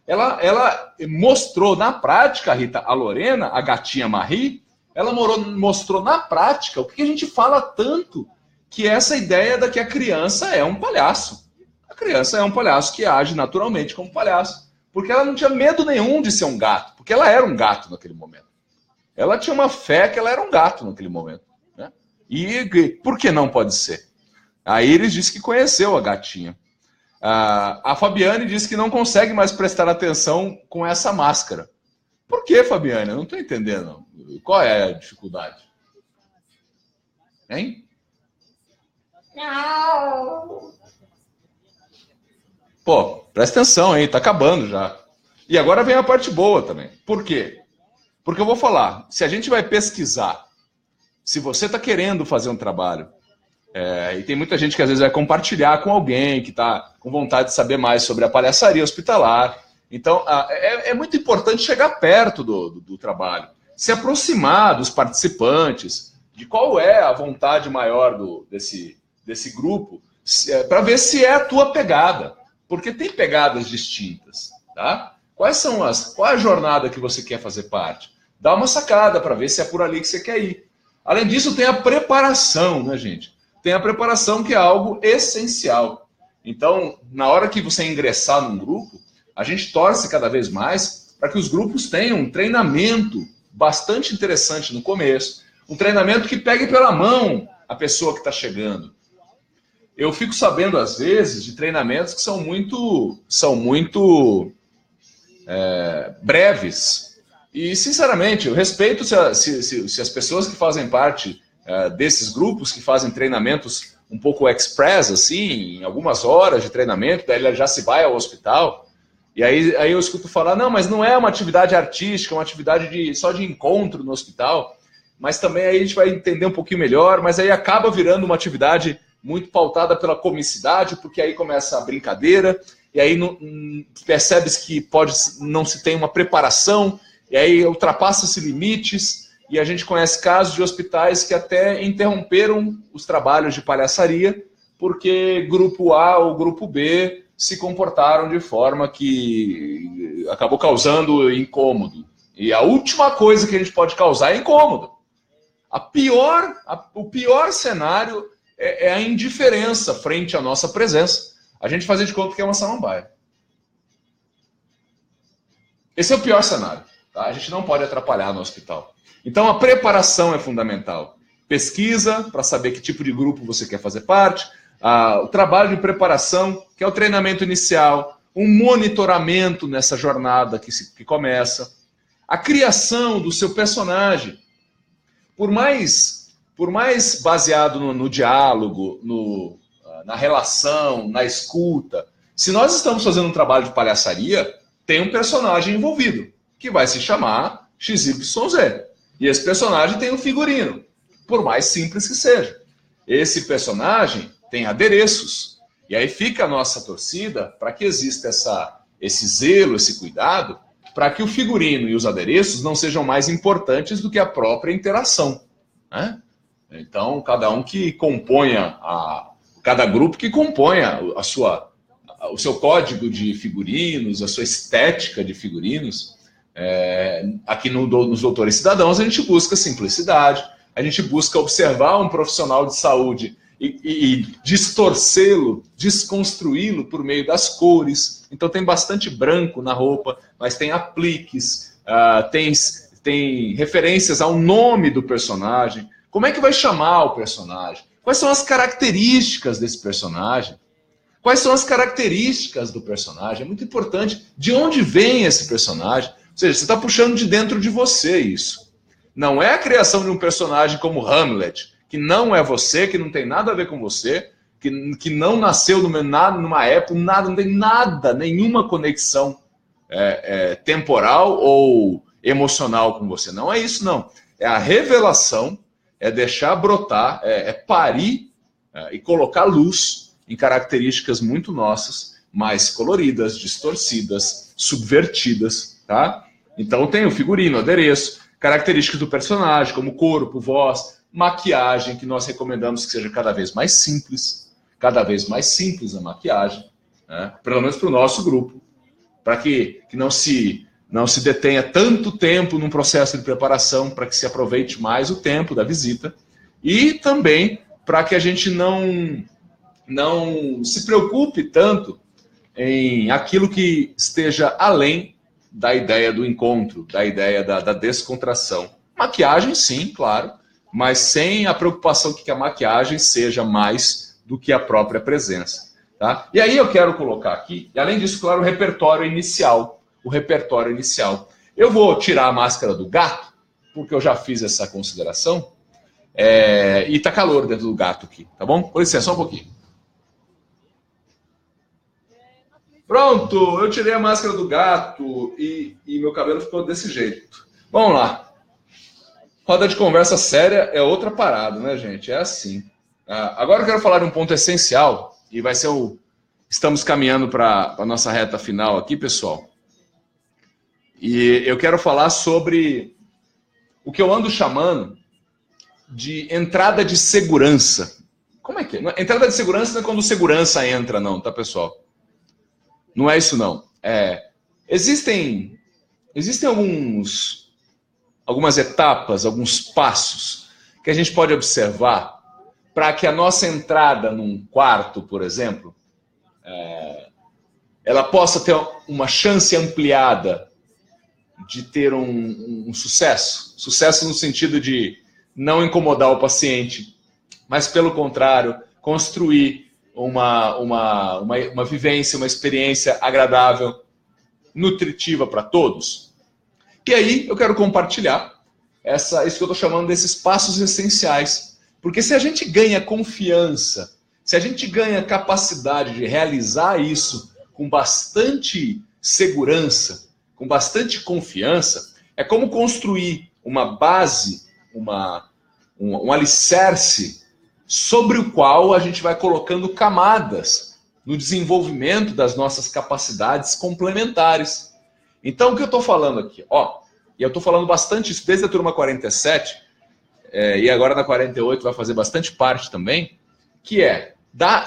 ela mostrou na prática, Rita, a Lorena, a gatinha Marie, ela mostrou na prática o que a gente fala tanto, que é essa ideia de que a criança é um palhaço. A criança é um palhaço que age naturalmente como palhaço, porque ela não tinha medo nenhum de ser um gato, porque ela era um gato naquele momento. Ela tinha uma fé que ela era um gato naquele momento. Né? E por que não pode ser? A Iris disse que conheceu a gatinha. A Fabiane disse que não consegue mais prestar atenção com essa máscara. Por que, Fabiane? Eu não estou entendendo. Qual é a dificuldade? Hein? Não. Pô, presta atenção, hein? Tá acabando já. E agora vem a parte boa também. Por quê? Porque eu vou falar, se a gente vai pesquisar, se você está querendo fazer um trabalho, e tem muita gente que às vezes vai compartilhar com alguém que está com vontade de saber mais sobre a palhaçaria hospitalar. Então, é muito importante chegar perto do trabalho, se aproximar dos participantes, de qual é a vontade maior desse grupo, para ver se é a tua pegada. Porque tem pegadas distintas, tá? Qual é a jornada que você quer fazer parte? Dá uma sacada para ver se é por ali que você quer ir. Além disso, tem a preparação, né, gente? Tem a preparação que é algo essencial. Então, na hora que você ingressar num grupo, a gente torce cada vez mais para que os grupos tenham um treinamento bastante interessante no começo, um treinamento que pegue pela mão a pessoa que está chegando. Eu fico sabendo, às vezes, de treinamentos que são muito breves. E, sinceramente, eu respeito se as pessoas que fazem parte desses grupos, que fazem treinamentos um pouco express, assim, em algumas horas de treinamento, daí ele já se vai ao hospital, e aí eu escuto falar, não, mas não é uma atividade artística, é uma atividade só de encontro no hospital, mas também aí a gente vai entender um pouquinho melhor, mas aí acaba virando uma atividade muito pautada pela comicidade, porque aí começa a brincadeira, e aí percebe-se que não se tem uma preparação, e aí ultrapassa-se limites, e a gente conhece casos de hospitais que até interromperam os trabalhos de palhaçaria, porque grupo A ou grupo B se comportaram de forma que acabou causando incômodo. E a última coisa que a gente pode causar é incômodo. O pior cenário é a indiferença frente à nossa presença. A gente fazer de conta que é uma samambaia. Esse é o pior cenário. Tá? A gente não pode atrapalhar no hospital. Então, a preparação é fundamental. Pesquisa, para saber que tipo de grupo você quer fazer parte. O trabalho de preparação, que é o treinamento inicial. Um monitoramento nessa jornada que começa. A criação do seu personagem. Por mais baseado no diálogo, na relação, na escuta, se nós estamos fazendo um trabalho de palhaçaria, tem um personagem envolvido, que vai se chamar XYZ. E esse personagem tem um figurino, por mais simples que seja. Esse personagem tem adereços. E aí fica a nossa torcida para que exista esse zelo, esse cuidado, para que o figurino e os adereços não sejam mais importantes do que a própria interação, né? Então, cada grupo que componha o seu código de figurinos, a sua estética de figurinos. Aqui nos Doutores Cidadãos a gente busca simplicidade, a gente busca observar um profissional de saúde e distorcê-lo, desconstruí-lo por meio das cores. Então tem bastante branco na roupa, mas tem apliques, tem referências ao nome do personagem. Como é que vai chamar o personagem? Quais são as características desse personagem? Quais são as características do personagem? É muito importante. De onde vem esse personagem? Ou seja, você está puxando de dentro de você isso. Não é a criação de um personagem como Hamlet, que não é você, que não tem nada a ver com você, que não nasceu numa época, não tem nada, nenhuma conexão temporal ou emocional com você. Não é isso, não. É a revelação, é deixar brotar, parir e colocar luz em características muito nossas, mais coloridas, distorcidas, subvertidas, tá? Então tem o figurino, adereço, características do personagem, como corpo, voz, maquiagem, que nós recomendamos que seja cada vez mais simples a maquiagem, né? Pelo menos para o nosso grupo, para que não se detenha tanto tempo num processo de preparação, para que se aproveite mais o tempo da visita, e também para que a gente não se preocupe tanto em aquilo que esteja além da ideia do encontro, da ideia da descontração. Maquiagem, sim, claro, mas sem a preocupação que a maquiagem seja mais do que a própria presença, tá? E aí eu quero colocar aqui, e além disso, claro, o repertório inicial. Eu vou tirar a máscara do gato, porque eu já fiz essa consideração, e tá calor dentro do gato aqui, tá bom? Com licença, só um pouquinho. Pronto, eu tirei a máscara do gato e meu cabelo ficou desse jeito. Vamos lá. Roda de conversa séria é outra parada, né, gente? É assim. Agora eu quero falar de um ponto essencial, e vai ser estamos caminhando para a nossa reta final aqui, pessoal. E eu quero falar sobre o que eu ando chamando de entrada de segurança. Como é que é? Entrada de segurança não é quando o segurança entra, não, tá, pessoal? Não é isso, não. Existem algumas etapas, alguns passos que a gente pode observar para que a nossa entrada num quarto, por exemplo, ela possa ter uma chance ampliada de ter um sucesso. Sucesso no sentido de não incomodar o paciente, mas, pelo contrário, construir uma vivência, uma experiência agradável, nutritiva para todos. E aí eu quero compartilhar isso que eu estou chamando desses passos essenciais. Porque se a gente ganha confiança, se a gente ganha capacidade de realizar isso com bastante segurança, com bastante confiança, é como construir uma base, um alicerce sobre o qual a gente vai colocando camadas no desenvolvimento das nossas capacidades complementares. Então, o que eu estou falando aqui? E eu estou falando bastante isso desde a turma 47, e agora na 48 vai fazer bastante parte também, que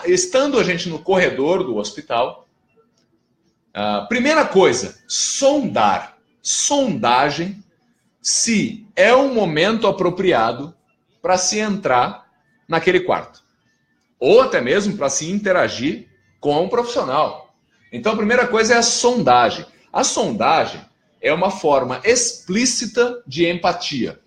estando a gente no corredor do hospital, primeira coisa, sondagem se é um momento apropriado para se entrar naquele quarto. Ou até mesmo para se interagir com um profissional. Então a primeira coisa é a sondagem. A sondagem é uma forma explícita de empatia,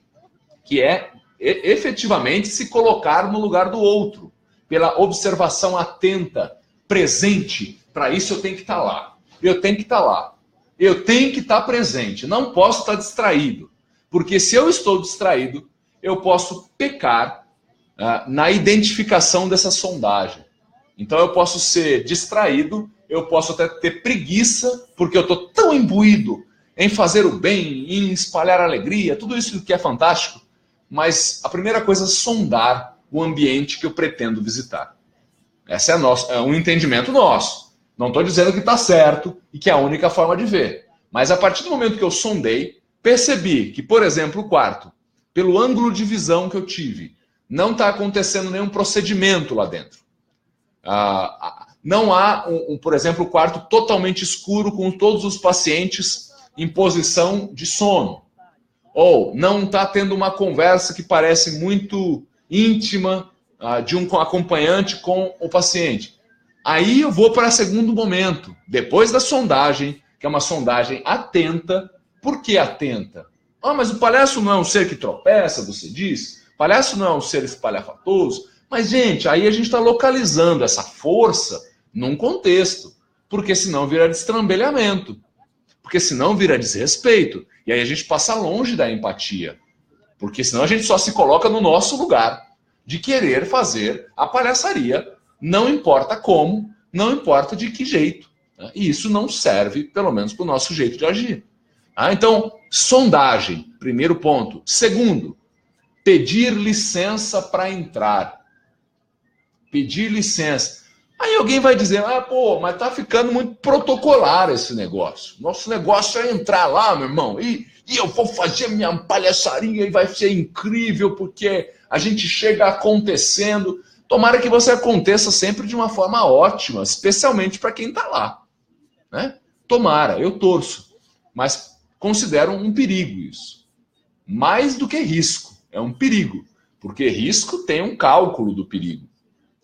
que é efetivamente se colocar no lugar do outro, pela observação atenta, presente. Para isso eu tenho que estar lá. Eu tenho que estar presente. Não posso estar distraído. Porque se eu estou distraído, eu posso pecar na identificação dessa sondagem. Então eu posso ser distraído, eu posso até ter preguiça, porque eu estou tão imbuído em fazer o bem, em espalhar alegria, tudo isso que é fantástico, mas a primeira coisa é sondar o ambiente que eu pretendo visitar. Esse é um entendimento nosso. Não estou dizendo que está certo e que é a única forma de ver. Mas a partir do momento que eu sondei, percebi que, por exemplo, o quarto, pelo ângulo de visão que eu tive, não está acontecendo nenhum procedimento lá dentro. Não há, por exemplo, o quarto totalmente escuro com todos os pacientes em posição de sono. Ou não está tendo uma conversa que parece muito íntima de um acompanhante com o paciente. Aí eu vou para o segundo momento, depois da sondagem, que é uma sondagem atenta. Por que atenta? Mas o palhaço não é um ser que tropeça, você diz? O palhaço não é um ser espalhafatoso? Mas, gente, aí a gente está localizando essa força num contexto, porque senão vira destrambelhamento, porque senão vira desrespeito, e aí a gente passa longe da empatia, porque senão a gente só se coloca no nosso lugar de querer fazer a palhaçaria, não importa como, não importa de que jeito, né? E isso não serve, pelo menos, para o nosso jeito de agir. Então, sondagem, primeiro ponto. Segundo, pedir licença para entrar. Pedir licença. Aí alguém vai dizer, mas tá ficando muito protocolar esse negócio. Nosso negócio é entrar lá, meu irmão, e eu vou fazer minha palhaçaria e vai ser incrível, porque a gente chega acontecendo. Tomara que você aconteça sempre de uma forma ótima, especialmente para quem está lá, né? Tomara, eu torço. Mas considero um perigo isso. Mais do que risco, é um perigo. Porque risco tem um cálculo do perigo.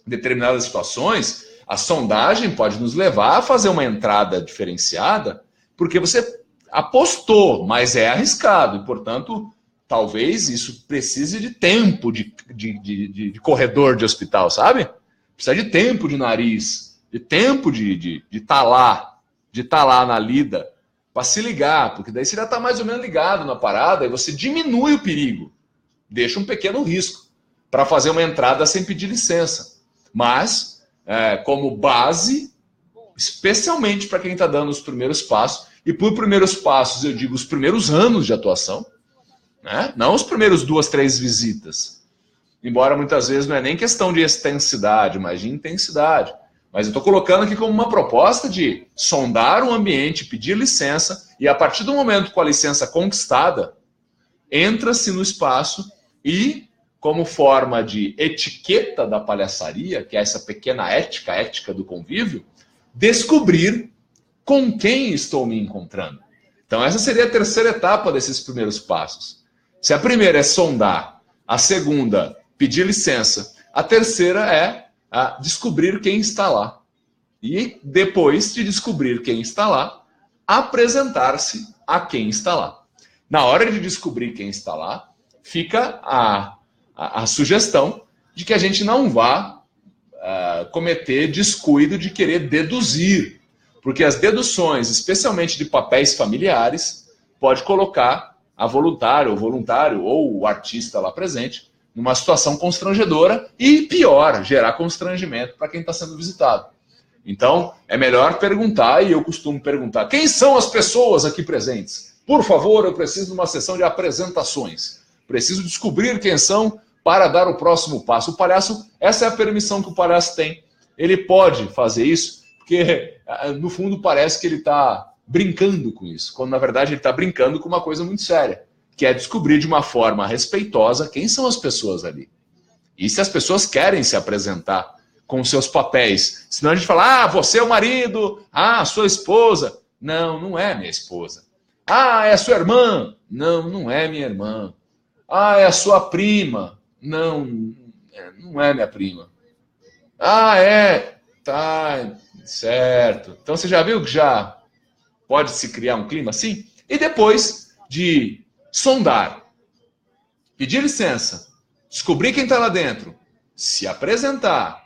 Em determinadas situações, a sondagem pode nos levar a fazer uma entrada diferenciada, porque você apostou, mas é arriscado. E, portanto, talvez isso precise de tempo de corredor de hospital, sabe? Precisa de tempo de nariz, de tempo de estar lá, de estar lá na lida, para se ligar, porque daí você já está mais ou menos ligado na parada e você diminui o perigo, deixa um pequeno risco para fazer uma entrada sem pedir licença. Mas, como base, especialmente para quem está dando os primeiros passos, e por primeiros passos eu digo os primeiros anos de atuação, né? Não os primeiros 2, 3 visitas. Embora muitas vezes não é nem questão de extensidade, mas de intensidade. Mas eu estou colocando aqui como uma proposta de sondar o ambiente, pedir licença, e a partir do momento com a licença conquistada, entra-se no espaço e, como forma de etiqueta da palhaçaria, que é essa pequena ética do convívio, descobrir com quem estou me encontrando. Então essa seria a terceira etapa desses primeiros passos. Se a primeira é sondar, a segunda, pedir licença, a terceira é descobrir quem está lá. E depois de descobrir quem está lá, apresentar-se a quem está lá. Na hora de descobrir quem está lá, fica a sugestão de que a gente não vá cometer descuido de querer deduzir, porque as deduções, especialmente de papéis familiares, pode colocar a voluntário ou o artista lá presente numa situação constrangedora e, pior, gerar constrangimento para quem está sendo visitado. Então, é melhor perguntar, e eu costumo perguntar, quem são as pessoas aqui presentes? Por favor, eu preciso de uma sessão de apresentações. Preciso descobrir quem são para dar o próximo passo. O palhaço, essa é a permissão que o palhaço tem. Ele pode fazer isso, porque no fundo parece que ele está brincando com isso, quando na verdade ele está brincando com uma coisa muito séria, que é descobrir de uma forma respeitosa quem são as pessoas ali. E se as pessoas querem se apresentar com seus papéis. Senão a gente fala, você é o marido, sua esposa. Não, não é minha esposa. É a sua irmã. Não, não é minha irmã. É a sua prima. Não, não é minha prima. Tá, certo. Então você já viu que já pode se criar um clima assim? E depois de sondar, pedir licença, descobrir quem está lá dentro, se apresentar,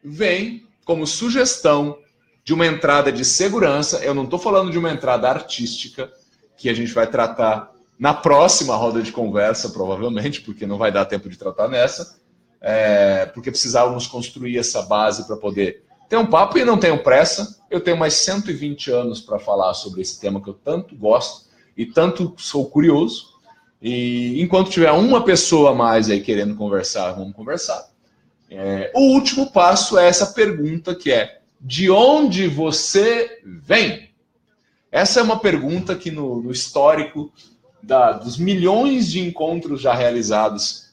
vem como sugestão de uma entrada de segurança. Eu não estou falando de uma entrada artística, que a gente vai tratar na próxima roda de conversa, provavelmente, porque não vai dar tempo de tratar nessa, porque precisávamos construir essa base para poder ter um papo, e não tenho pressa. Eu tenho mais 120 anos para falar sobre esse tema que eu tanto gosto e tanto sou curioso. E enquanto tiver uma pessoa a mais aí querendo conversar, vamos conversar. O último passo é essa pergunta que é: de onde você vem? Essa é uma pergunta que no histórico dos milhões de encontros já realizados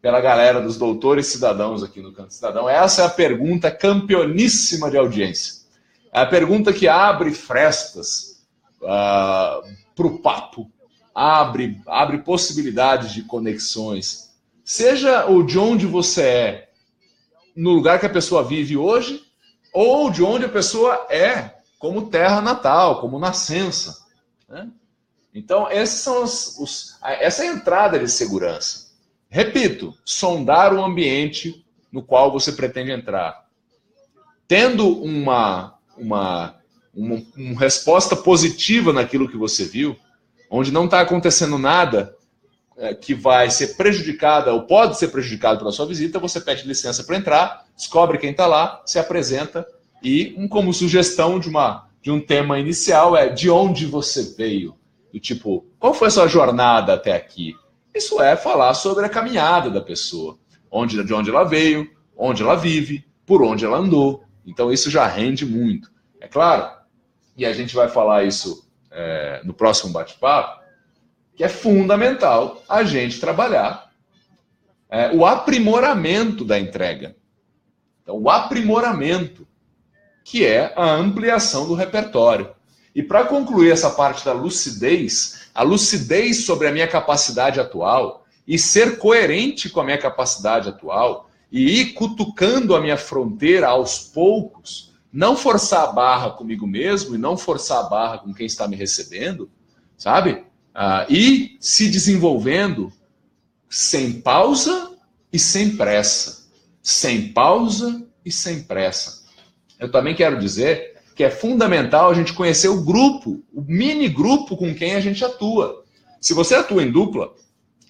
pela galera dos doutores cidadãos aqui no Canto Cidadão, essa é a pergunta campeoníssima de audiência. É a pergunta que abre frestas para o papo, abre possibilidades de conexões. Seja o de onde você é, no lugar que a pessoa vive hoje, ou de onde a pessoa é, como terra natal, como nascença. Né? Então, esses são essa é a entrada de segurança. Repito, sondar o ambiente no qual você pretende entrar. Tendo uma resposta positiva naquilo que você viu, onde não está acontecendo nada que vai ser prejudicada ou pode ser prejudicado pela sua visita, você pede licença para entrar, descobre quem está lá, se apresenta e, como sugestão de um tema inicial, é de onde você veio. Do tipo, qual foi a sua jornada até aqui? Isso é falar sobre a caminhada da pessoa, de onde ela veio, onde ela vive, por onde ela andou. Então isso já rende muito. É claro, e a gente vai falar isso no próximo bate-papo, que é fundamental a gente trabalhar o aprimoramento da entrega. Então, o aprimoramento, que é a ampliação do repertório. E para concluir essa parte da lucidez, a lucidez sobre a minha capacidade atual e ser coerente com a minha capacidade atual e ir cutucando a minha fronteira aos poucos, não forçar a barra comigo mesmo e não forçar a barra com quem está me recebendo, sabe? E se desenvolvendo sem pausa e sem pressa. Sem pausa e sem pressa. Eu também quero dizer que é fundamental a gente conhecer o grupo, o mini grupo com quem a gente atua. Se você atua em dupla,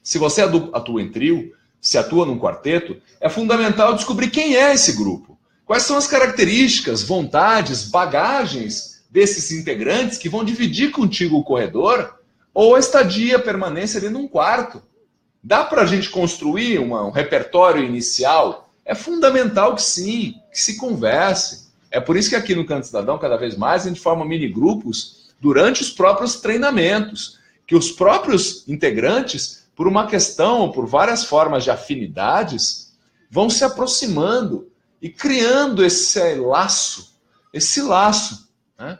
se você atua em trio, se atua num quarteto, é fundamental descobrir quem é esse grupo. Quais são as características, vontades, bagagens desses integrantes que vão dividir contigo o corredor ou a estadia, a permanência ali num quarto. Dá para a gente construir um repertório inicial? É fundamental que sim, que se converse. É por isso que aqui no Canto Cidadão, cada vez mais, a gente forma mini-grupos durante os próprios treinamentos, que os próprios integrantes, por uma questão, por várias formas de afinidades, vão se aproximando e criando esse laço, né,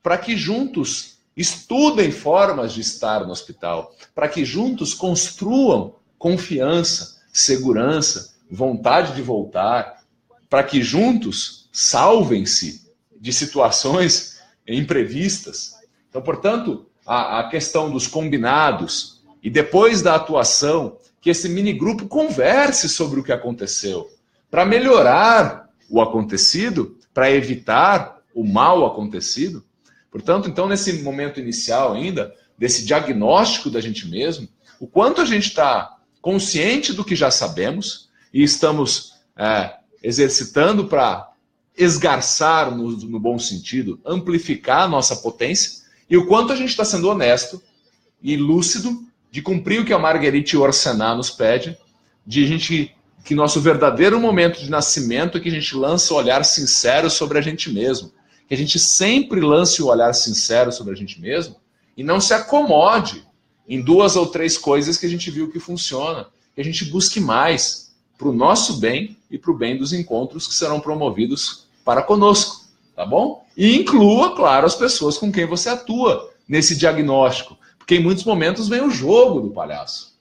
para que juntos estudem formas de estar no hospital, para que juntos construam confiança, segurança, vontade de voltar, para que juntos salvem-se de situações imprevistas. Então, portanto, a questão dos combinados e depois da atuação, que esse minigrupo converse sobre o que aconteceu, para melhorar o acontecido, para evitar o mal acontecido. Portanto, então, nesse momento inicial ainda, desse diagnóstico da gente mesmo, o quanto a gente está consciente do que já sabemos e estamos exercitando para esgarçar, no bom sentido, amplificar a nossa potência, e o quanto a gente está sendo honesto e lúcido de cumprir o que a Marguerite Yourcenar nos pede, que nosso verdadeiro momento de nascimento é que a gente lança o olhar sincero sobre a gente mesmo, que a gente sempre lance o olhar sincero sobre a gente mesmo e não se acomode em 2 ou 3 coisas que a gente viu que funciona, que a gente busque mais para o nosso bem e para o bem dos encontros que serão promovidos para conosco, tá bom? E inclua, claro, as pessoas com quem você atua nesse diagnóstico, porque em muitos momentos vem o jogo do palhaço.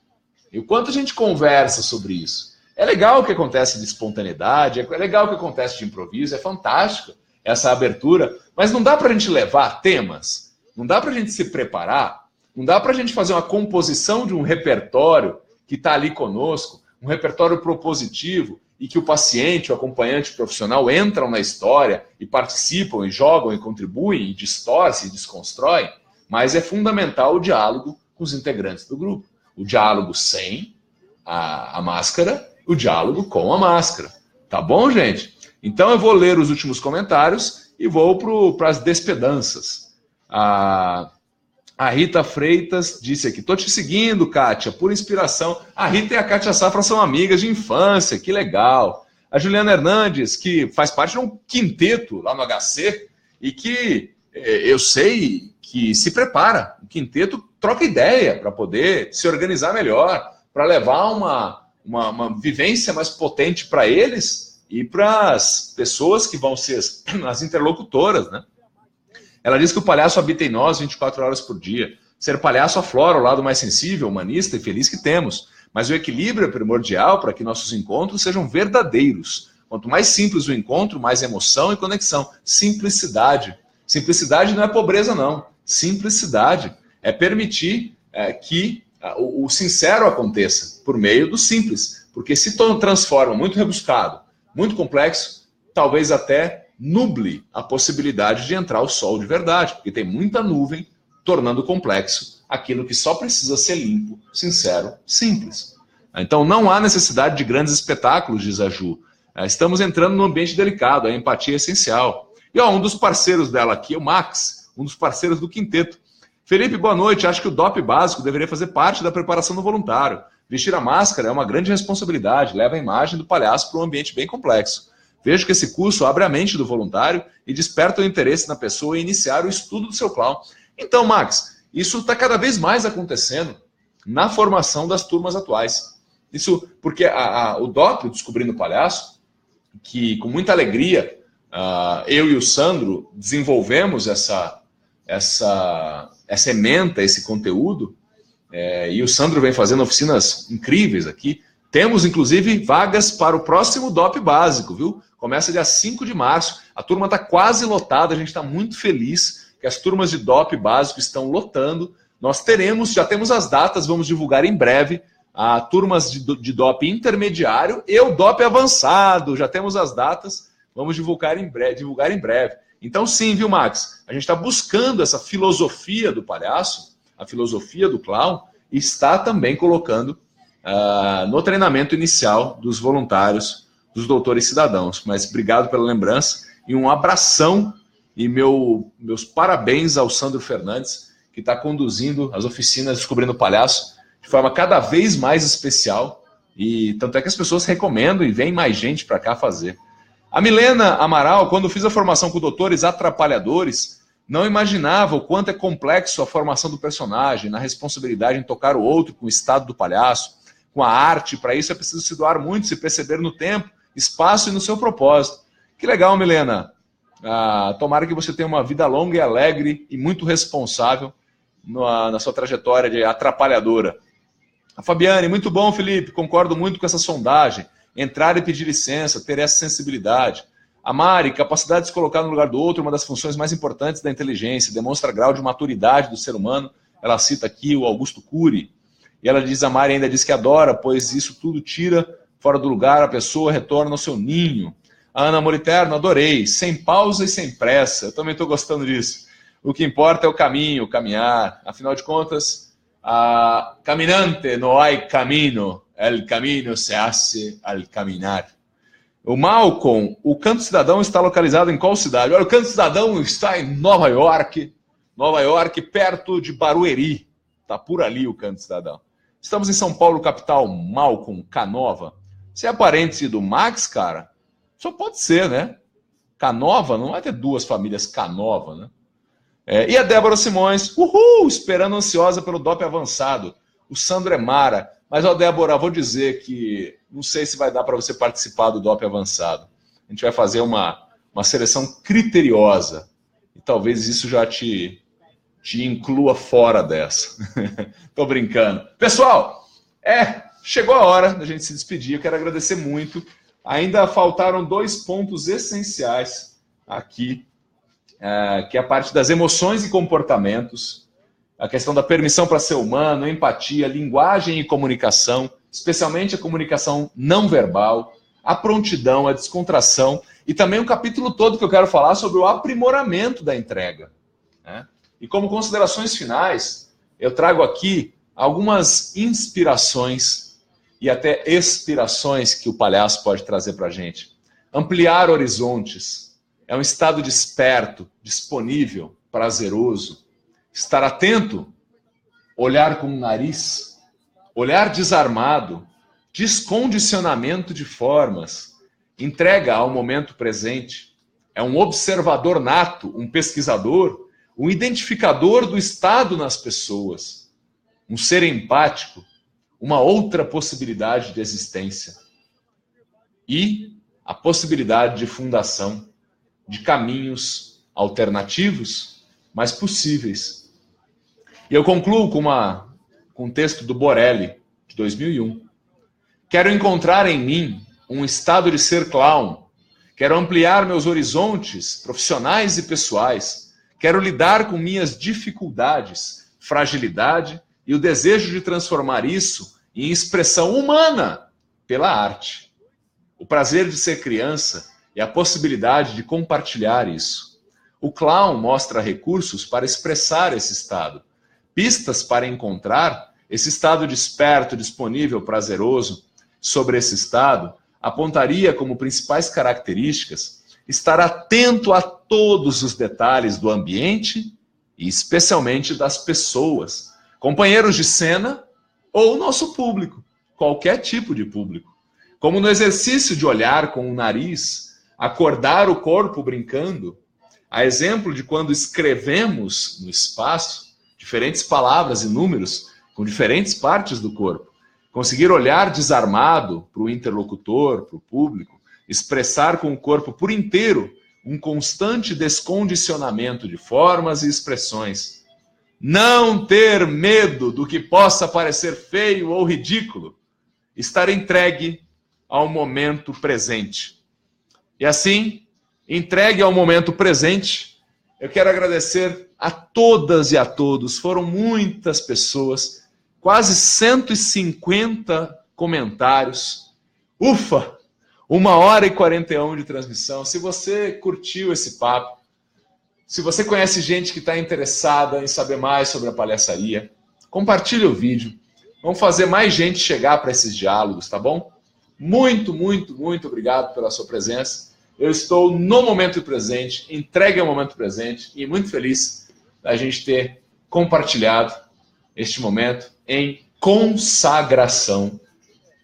E o quanto a gente conversa sobre isso. É legal o que acontece de espontaneidade, é legal o que acontece de improviso, é fantástico essa abertura, mas não dá para a gente levar temas, não dá para a gente se preparar, não dá para a gente fazer uma composição de um repertório que está ali conosco, um repertório propositivo, e que o paciente, o acompanhante profissional entram na história e participam, e jogam, e contribuem, e distorcem, e desconstroem, mas é fundamental o diálogo com os integrantes do grupo. O diálogo sem a máscara, o diálogo com a máscara. Tá bom, gente? Então eu vou ler os últimos comentários e vou para as despedanças. A Rita Freitas disse aqui: tô te seguindo, Kátia, por inspiração. A Rita e a Kátia Safra são amigas de infância, que legal. A Juliana Hernandes, que faz parte de um quinteto lá no HC e que eu sei que se prepara. O quinteto troca ideia para poder se organizar melhor, para levar uma vivência mais potente para eles e para as pessoas que vão ser as interlocutoras, né? Ela diz que o palhaço habita em nós 24 horas por dia. Ser palhaço aflora o lado mais sensível, humanista e feliz que temos. Mas o equilíbrio é primordial para que nossos encontros sejam verdadeiros. Quanto mais simples o encontro, mais emoção e conexão. Simplicidade. Simplicidade não é pobreza, não. Simplicidade é permitir que o sincero aconteça por meio do simples. Porque se transforma muito rebuscado, muito complexo, talvez até nuble a possibilidade de entrar o sol de verdade. Porque tem muita nuvem tornando complexo aquilo que só precisa ser limpo, sincero, simples. Então não há necessidade de grandes espetáculos, diz a Ju. Estamos entrando num ambiente delicado, a empatia é essencial. E um dos parceiros dela aqui é o Max, um dos parceiros do quinteto. Felipe, boa noite. Acho que o DOP básico deveria fazer parte da preparação do voluntário. Vestir a máscara é uma grande responsabilidade, leva a imagem do palhaço para um ambiente bem complexo. Vejo que esse curso abre a mente do voluntário e desperta o interesse na pessoa em iniciar o estudo do seu clown. Então, Max, isso está cada vez mais acontecendo na formação das turmas atuais. Isso porque o DOP, o Descobrindo o Palhaço, que com muita alegria eu e o Sandro desenvolvemos essa ementa, esse conteúdo, e o Sandro vem fazendo oficinas incríveis aqui. Temos, inclusive, vagas para o próximo DOP básico, viu? Começa dia 5 de março. A turma está quase lotada, a gente está muito feliz que as turmas de DOP básico estão lotando. Nós já temos as datas, vamos divulgar em breve, turmas de DOP intermediário e o DOP avançado. Já temos as datas, vamos divulgar em breve. Então sim, viu, Max? A gente está buscando essa filosofia do palhaço, a filosofia do clown, e está também colocando no treinamento inicial dos voluntários, dos doutores cidadãos. Mas obrigado pela lembrança e um abração e meus parabéns ao Sandro Fernandes, que está conduzindo as oficinas Descobrindo o Palhaço de forma cada vez mais especial, e tanto é que as pessoas recomendam e vem mais gente para cá fazer. A Milena Amaral, quando fiz a formação com doutores atrapalhadores, não imaginava o quanto é complexo a formação do personagem, na responsabilidade em tocar o outro com o estado do palhaço, com a arte. Para isso é preciso se doar muito, se perceber no tempo, espaço e no seu propósito. Que legal, Milena. Tomara que você tenha uma vida longa e alegre e muito responsável na sua trajetória de atrapalhadora. A Fabiane, muito bom, Felipe, concordo muito com essa sondagem. Entrar e pedir licença, ter essa sensibilidade. A Mari, capacidade de se colocar no lugar do outro, uma das funções mais importantes da inteligência, demonstra grau de maturidade do ser humano. Ela cita aqui o Augusto Cury. E ela diz, a Mari ainda diz que adora, pois isso tudo tira fora do lugar, a pessoa retorna ao seu ninho. A Ana Moriterno, adorei, sem pausa e sem pressa. Eu também estou gostando disso. O que importa é o caminho, o caminhar. Afinal de contas, caminante no hay camino, el camino se hace al caminar. O Malcolm, o Canto Cidadão está localizado em qual cidade? Olha, o Canto Cidadão está em Nova York, perto de Barueri. Está por ali o Canto Cidadão. Estamos em São Paulo, capital. Malcolm, Canova. Você é parente do Max, cara? Só pode ser, né? Canova, não vai ter duas famílias Canova, né? E a Débora Simões, esperando ansiosa pelo DOP avançado. O Sandro é Mara. Mas, Débora, vou dizer que não sei se vai dar para você participar do DOP avançado. A gente vai fazer uma seleção criteriosa. E talvez isso já te inclua fora dessa. Tô brincando. Pessoal, chegou a hora da gente se despedir. Eu quero agradecer muito. Ainda faltaram 2 pontos essenciais aqui, que é a parte das emoções e comportamentos, a questão da permissão para ser humano, empatia, linguagem e comunicação, especialmente a comunicação não verbal, a prontidão, a descontração, e também um capítulo todo que eu quero falar sobre o aprimoramento da entrega, né? E como considerações finais, eu trago aqui algumas inspirações e até expirações que o palhaço pode trazer para a gente. Ampliar horizontes é um estado desperto, disponível, prazeroso. Estar atento, olhar com o nariz, olhar desarmado, descondicionamento de formas, entrega ao momento presente, é um observador nato, um pesquisador, um identificador do estado nas pessoas, um ser empático, uma outra possibilidade de existência e a possibilidade de fundação de caminhos alternativos, mas possíveis. E eu concluo com um texto do Borelli, de 2001. Quero encontrar em mim um estado de ser clown. Quero ampliar meus horizontes profissionais e pessoais. Quero lidar com minhas dificuldades, fragilidade e o desejo de transformar isso em expressão humana pela arte. O prazer de ser criança e a possibilidade de compartilhar isso. O clown mostra recursos para expressar esse estado, pistas para encontrar esse estado desperto, disponível, prazeroso. Sobre esse estado, apontaria como principais características estar atento a todos os detalhes do ambiente e especialmente das pessoas, companheiros de cena ou nosso público, qualquer tipo de público. Como no exercício de olhar com o nariz, acordar o corpo brincando, a exemplo de quando escrevemos no espaço diferentes palavras e números com diferentes partes do corpo. Conseguir olhar desarmado para o interlocutor, para o público, expressar com o corpo por inteiro um constante descondicionamento de formas e expressões. Não ter medo do que possa parecer feio ou ridículo. Estar entregue ao momento presente. E assim, entregue ao momento presente, eu quero agradecer a todas e a todos. Foram muitas pessoas, quase 150 comentários. Ufa! 1h41 de transmissão. Se você curtiu esse papo, se você conhece gente que está interessada em saber mais sobre a palhaçaria, compartilhe o vídeo. Vamos fazer mais gente chegar para esses diálogos, tá bom? Muito, muito, muito obrigado pela sua presença. Eu estou no momento presente, entregue ao momento presente e muito feliz da gente ter compartilhado este momento em consagração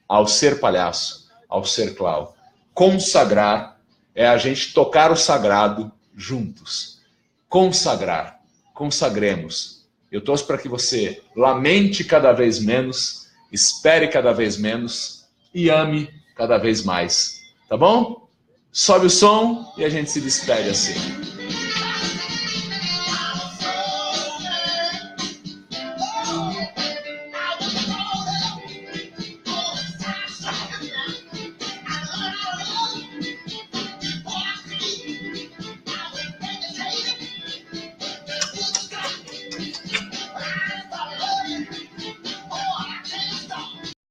ao ser palhaço, ao ser clown. Consagrar é a gente tocar o sagrado juntos. Consagrar. Consagremos. Eu torço para que você lamente cada vez menos, espere cada vez menos e ame cada vez mais. Tá bom? Sobe o som e a gente se despede assim.